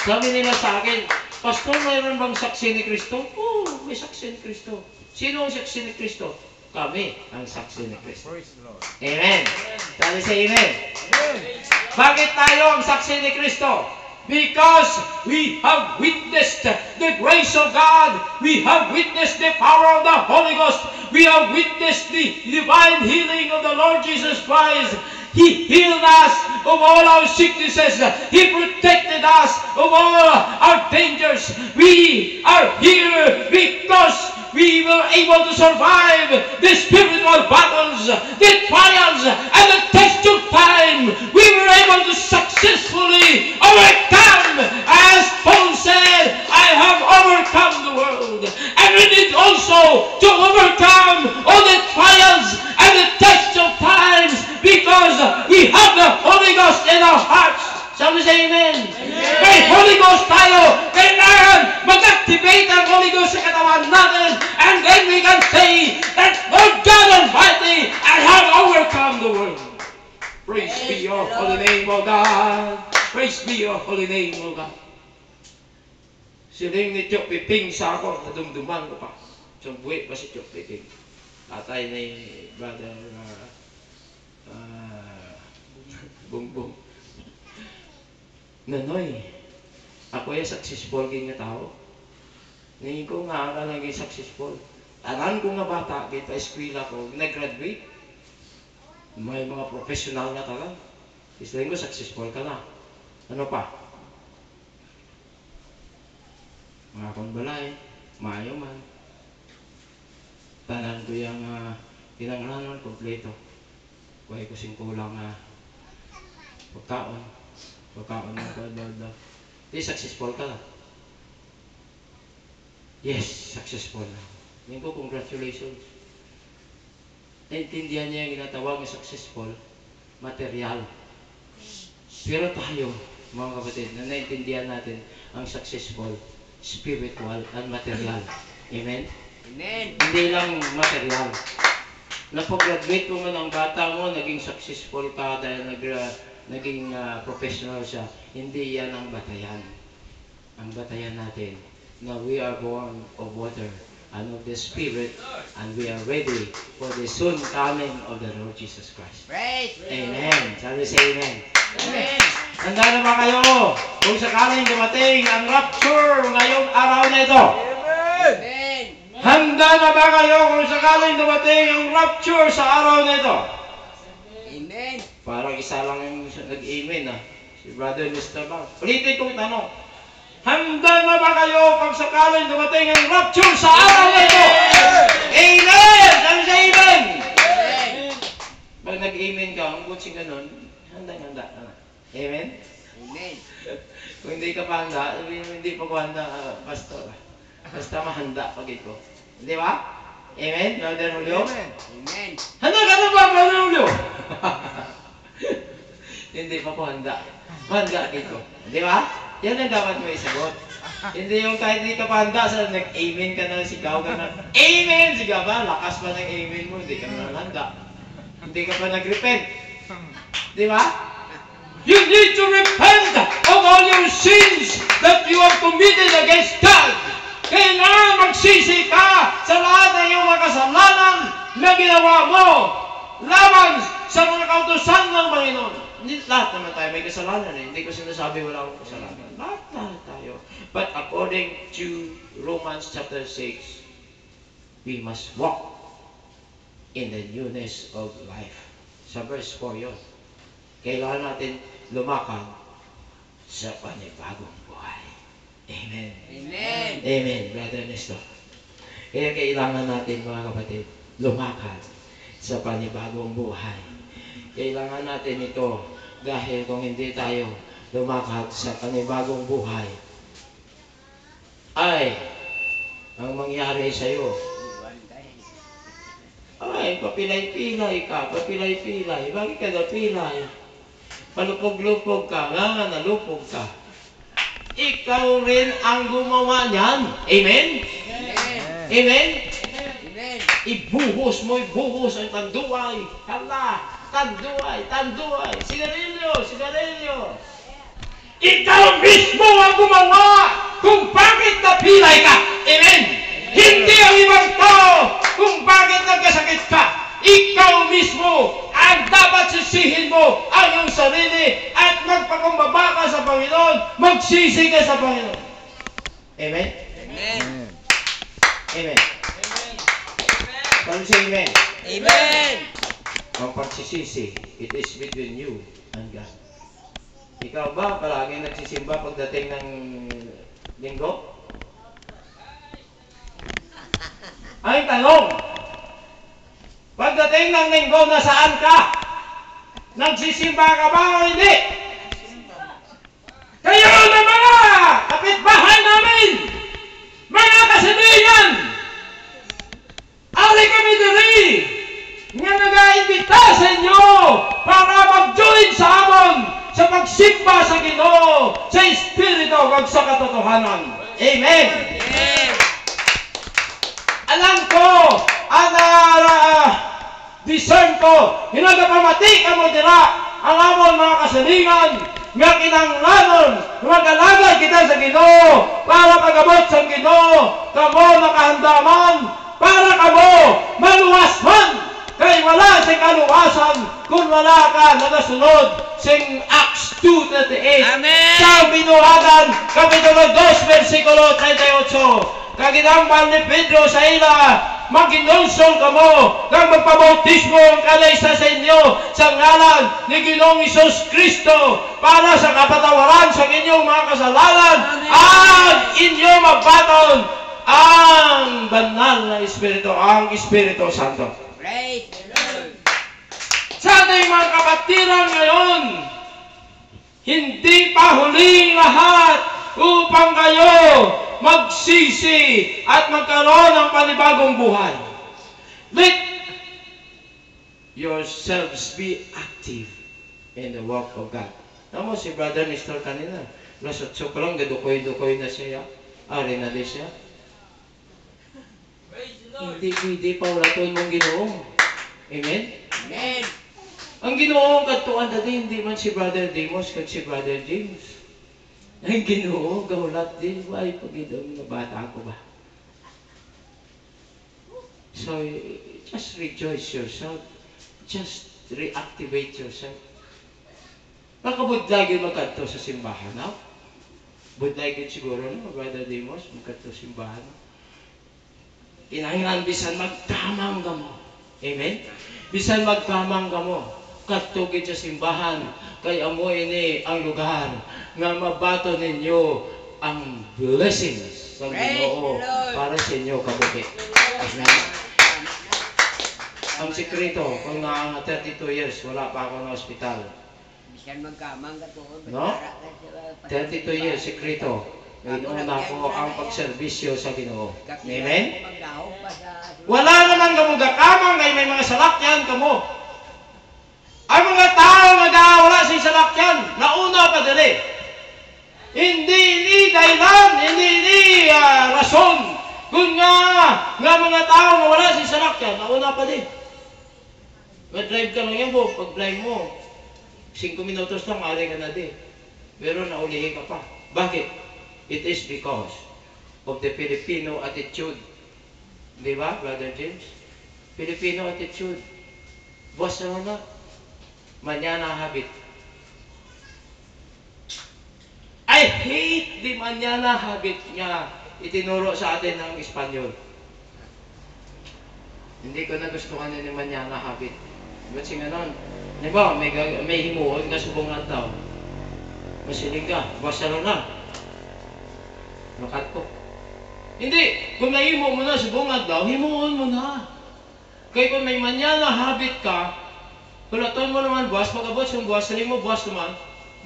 S4: Sabi nila sa akin, Pastor, mayroon bang saksi ni Kristo? Oo, may saksi ni Kristo. Sino ang saksi ni Kristo? Kami ang saksi ni Kristo.
S2: Praise the Lord.
S4: Amen. Sabi sa amen.
S2: Amen.
S4: Bakit tayo ang saksi ni Kristo? Because we have witnessed the grace of God. We have witnessed the power of the Holy Ghost. We have witnessed the divine healing of the Lord Jesus Christ. He healed us of all our sicknesses. He protected us of all our dangers. We are here because we were able to survive the spiritual battles, the trials, and the test of time. We were able to successfully overcome. As Paul said, I have overcome the world. And we need also to overcome all the trials and the test of times because we have the Holy Ghost in our hearts. Shall we say amen? Amen. May Holy Ghost tayo. Kailangan mag-activate ang Holy Ghost sa katawan natin. And then we can say that Lord God Almighty, I have overcome the world. Praise be your holy name, O God. Praise be your holy name, O God. Siling ni Chok Piping sa ako, nadumduman ko pa. Sumbuhi pa si Chok Piping. Tatay ni Brother Bungbong. Nanoy, ako yung successful king nga tao. Ngayon ko nga ang naging successful. Tanan ko nga bata, kita eskwela ko, nag-graduate. May mga professional na talang. Islang ko, successful ka na. Ano pa? Mga konbalay, maayo man. Tanan ko yung pinangalanan kompleto. Kuhay ko singkulang pagkaon. Pagkaon mo ka, di successful ka na. Yes, successful na. Ngayon ko, congratulations. Naintindihan niya yung ginatawag na successful, material. Pero tayo, mga kapatid, na naintindihan natin ang successful, spiritual, and material. Amen?
S2: Amen.
S4: Hindi lang material. Napag-graduate mo man ang bata mo, naging successful ka dahil naging professional siya. Hindi yan ang batayan. Ang batayan natin na we are born of water and of the Spirit, and we are ready for the soon coming of the Lord Jesus Christ.
S2: Praise.
S4: Amen. Sabi say amen.
S2: Amen.
S4: Handa na ba kayo kung sakaling dumating ang rapture ngayong araw na ito?
S2: Amen.
S4: Handa na ba kayo kung sakaling dumating ang rapture sa araw na ito?
S2: Amen.
S4: Parang isa lang yung nag-amen si Brother Mr. Bang. Ulitin kong tanong. Handa na ba kayo pag sakaling dumating ang rapture sa araw na ito? Amen! Sabi sa amen!
S2: Amen.
S4: Pag nag-amen ka, ang butsing ganun, handa. Amen?
S2: Amen.
S4: Kung hindi ka pa handa, hindi pa ko handa, pastor. Basta mahanda pag ito. Di ba? Amen? Brother Julio?
S2: Amen.
S4: Handa ka na ba, Brother Julio? Hindi pa po handa. Handa dito. Di ba? Yan ang dapat mo isagot. Hindi yung kahit hindi ka pa handa, sa nag-amen ka na, sigaw ka na. Amen! Sigaw ba? Lakas pa ng amen mo, hindi ka na handa. Hindi ka pa nag-repent. Di ba? You need to repent of all your sins that you have committed against God. Kailangan magsisi ka sa lahat ng iyong mga kasalanan na ginawa mo laban sa mga kautusan ng Panginoon. Hindi lahat naman tayo may kasalanan eh. Hindi ko sinasabi wala akong kasalanan. Lahat tayo. But according to Romans chapter 6, we must walk in the newness of life. Sa verse 4 yun. Kailangan natin lumakad sa panibagong buhay. Amen.
S2: Amen.
S4: Amen, Brother Nestor. Kaya kailangan natin, mga kapatid, lumakad sa panibagong buhay. Kailangan natin ito dahil kung hindi tayo lumakad sa panibagong buhay, ay, ang mangyari sa iyo, ay, papilay-pilay ka, papilay-pilay. Bakit ka napilay? Palupog-lupog ka, nga nalupog ka. Ikaw rin ang gumawa niyan. Amen?
S2: Amen.
S4: Amen?
S2: Amen.
S4: Ibuhos ang tanduay. Hala, tanduay. Sigarilyo. Ikaw mismo ang gumawa kung bakit napilay ka. Amen? Hindi ang ibang tao kung bakit nagkasakit ka. Ikaw mismo ang dapat sisihin mo ang iyong sarili at magpakumbaba ka sa Panginoon. Magsisi ka sa Panginoon. Amen?
S2: Amen.
S4: Amen. Sabi sa amen.
S2: Amen.
S4: Ang pagsisisi, it is between you and God. Ikaw ba palagi nagsisimba pagdating ng linggo? Ay tanong, pagdating ng linggo, nasaan ka? Nagsisimba ka ba o hindi? Kayo na mga kapitbahay namin, mga kasibigan, ari kami diri nga nag-aimbita sa inyo para mag-join sa amon sa pagsimba sa Ginoo, sa Espiritu ug sa katotohanan. Amen.
S2: Amen.
S4: Alam ko, discern ko, hinagapamati ka mo dira, ang amon mga kasilingan, nga kinanglanon, mag-alagay kita sa Ginoo, para pag-abot sa Ginoo, kamo nakahandaman, para kamo maluwas man, kay wala sa kaluwasan, kung wala kasunod sing Acts 2:38.
S2: Amen.
S4: Sa binuhagan, Kapitulo 2, versikulo 38. Kaginambal ni Pedro sa ila, maginonsol kamo, kang magpabautismo ang kalaysa sa inyo, sa ngalan ni Ginoong Isus Kristo, para sa kapatawaran sa inyong mga kasalanan, at inyo mabaton ang banal na Espiritu, ang Espiritu Santo.
S2: Praise the Lord.
S4: Sa ating mga kapatiran ngayon, hindi pa huling lahat upang kayo magsisi at magkaroon ng panibagong buhay. Let yourselves be active in the work of God. Tama si Brother Nestor kanina. Lasotso pa lang, gadukoy-dukoy na siya. Ari na din siya. Hindi pa wala to mong Ginoong. Amen?
S2: Amen.
S4: Ang Ginoong katuan dati, hindi man si Brother Demos kag si Brother James. Ang Ginoo, gahulat din, why pagidong na bata ko ba? So, just rejoice yourself. Just reactivate yourself. Nakabudlay yun magkadto sa simbahan, no? Budlay yun siguro, no? Brother Demos, magkadto sa simbahan. Kinahanglan bisan magtamang ka mo. Amen? Bisan magtamang ka mo. Kadto gid sa simbahan. Kay amo ini ang lugar nga mabato ninyo ang blessings sa Ginoo para sa inyo kabuhi. Amen. Ang sekreto, kung nga 32 years, wala pa ako na ospital.
S2: Bisan magkamang ka to.
S4: No? 32 years, sekreto. Inuna ko ang pagserbisyo sa Ginoo. Amen? Wala naman kamo gakamang kay may mga salakyan kamo. Ang mga tao nag-aawala sa salakyan, nauna pa dali. Hindi ni dahilan, hindi ni rason. Kung nga mga tao nga wala sa salakyan, nauna pa din. Mag-drive ka lang yan po, pag-drive mo, 5 minutos lang, ari ka na din. Pero naulihin ka pa. Bakit? It is because of the Filipino attitude. Di ba, Brother James? Filipino attitude. Boss naman na. Manana habit. I hate the manana habit niya itinuro sa atin ng Espanyol. Hindi ko nagustuhan yun yung manana habit. Ba't siya ganon? Di ba, may himuon ka sa bungan tao. Masiling ka, basta na. Makat ko. Hindi, kung nahimo mo na sa bungad daw, himuon mo na. Kaya kung may manana habit ka, pulaton mo naman buwas, pag-abot sa buwas, saling mo buwas naman,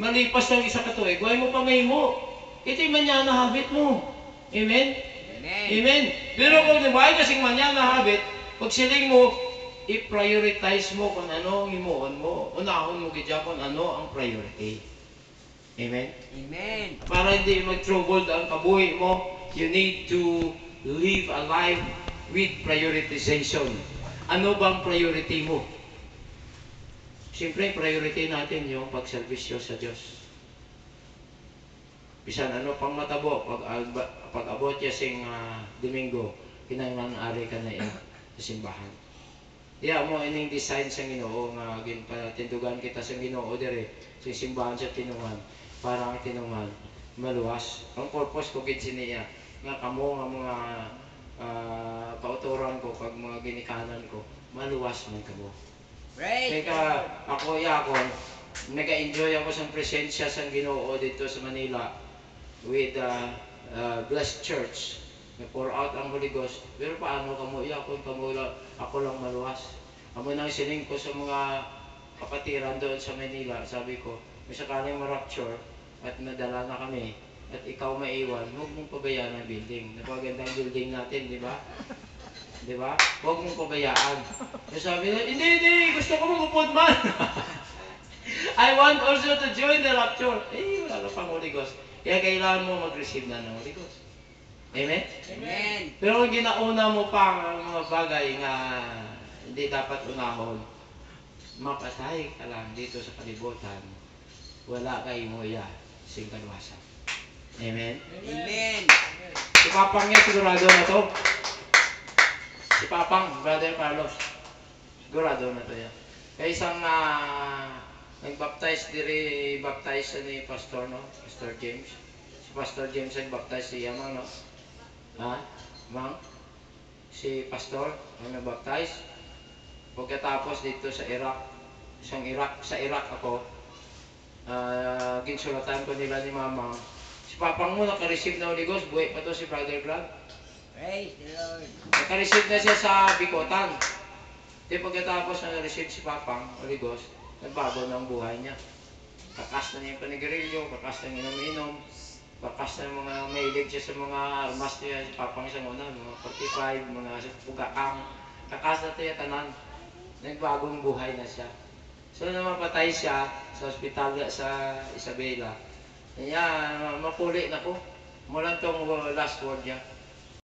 S4: malipas ng isa katuig, huwag mo pa mahimo. Ito yung manana habit mo. Amen?
S2: Amen.
S4: Amen. Pero kung nabahay kasing manana habit, pag siling mo, i-prioritize mo kung ano ang himuon mo. Unahon mo kaya kung ano ang priority. Amen?
S2: Amen.
S4: Para hindi mag-troubled ang kabuhi mo, you need to live a life with prioritization. Ano bang priority mo? Siyempre, priority natin yung pagservisyo sa Diyos. Bisan ano pang matabo, pag abot niya sing Domingo, kinahanglan ari ka na sa simbahan. Diya mo ining design sa Ginoo nga ginpatindugan kita sa Ginoo dire sa simbahan sa tinungan para ang tinungan maluwas. Ang purpose ko gid siniya nga kamo nga mga kauturan ko pag mga ginikanan ko maluwas man kamo.
S2: Praise
S4: Kaya ako nag-enjoy ako sa presensya sa Ginoo dito sa Manila with Blessed Church. Pour out ang Holy Ghost. Pero paano kamo ako lang maluwas. Amo nang sining ko sa mga kapatiran doon sa Manila. Sabi ko, may sakaling ma-rapture at nadala na kami at ikaw maiwan, huwag mong pabayaan ang building. Napagandang building natin, di ba? Di ba? Huwag mong pabayaan. So sabi na, hindi, gusto ko magupod man. I want also to join the rapture. Wala na pang Holy Ghost. Kaya kailangan mo mag-receive na ng Holy Ghost. Amen?
S2: Amen.
S4: Pero kung ginauna mo pa ang mga bagay nga hindi dapat unahon, mapatay ka lang dito sa kalibutan, wala kay mo sing kalwasan. Amen?
S2: Amen.
S4: Si Papang niya sigurado na to. Si Papang, Brother Carlos, sigurado na to yan. Kaya isang Nagbaptize diri baptize ni pastor no, Pastor James. Si Pastor James nagbaptize siya mang no. Ha? Mang si pastor ang nagbaptize. Pagkatapos dito sa Iraq, sa Iraq ako, ginsulatan ko nila ni mama. Si papang mo naka-receive na Holy Ghost, buhay pa to si Brother Glad.
S2: Praise the Lord.
S4: Naka-receive na siya sa Bikotan. Di pagkatapos na na-receive si papang Holy Ghost, nagbago na ang buhay niya. Kakas na niya yung panigarilyo, kakas na inom-inom, kakas na mga mahilig siya sa mga armas niya, si papang isang una, mga 45, mga pugakang, kakas na siya tanan. Nagbagong buhay na siya. So na mapatay siya sa ospital sa Isabela. Kaya mapuli na ko. Mula tong last word niya.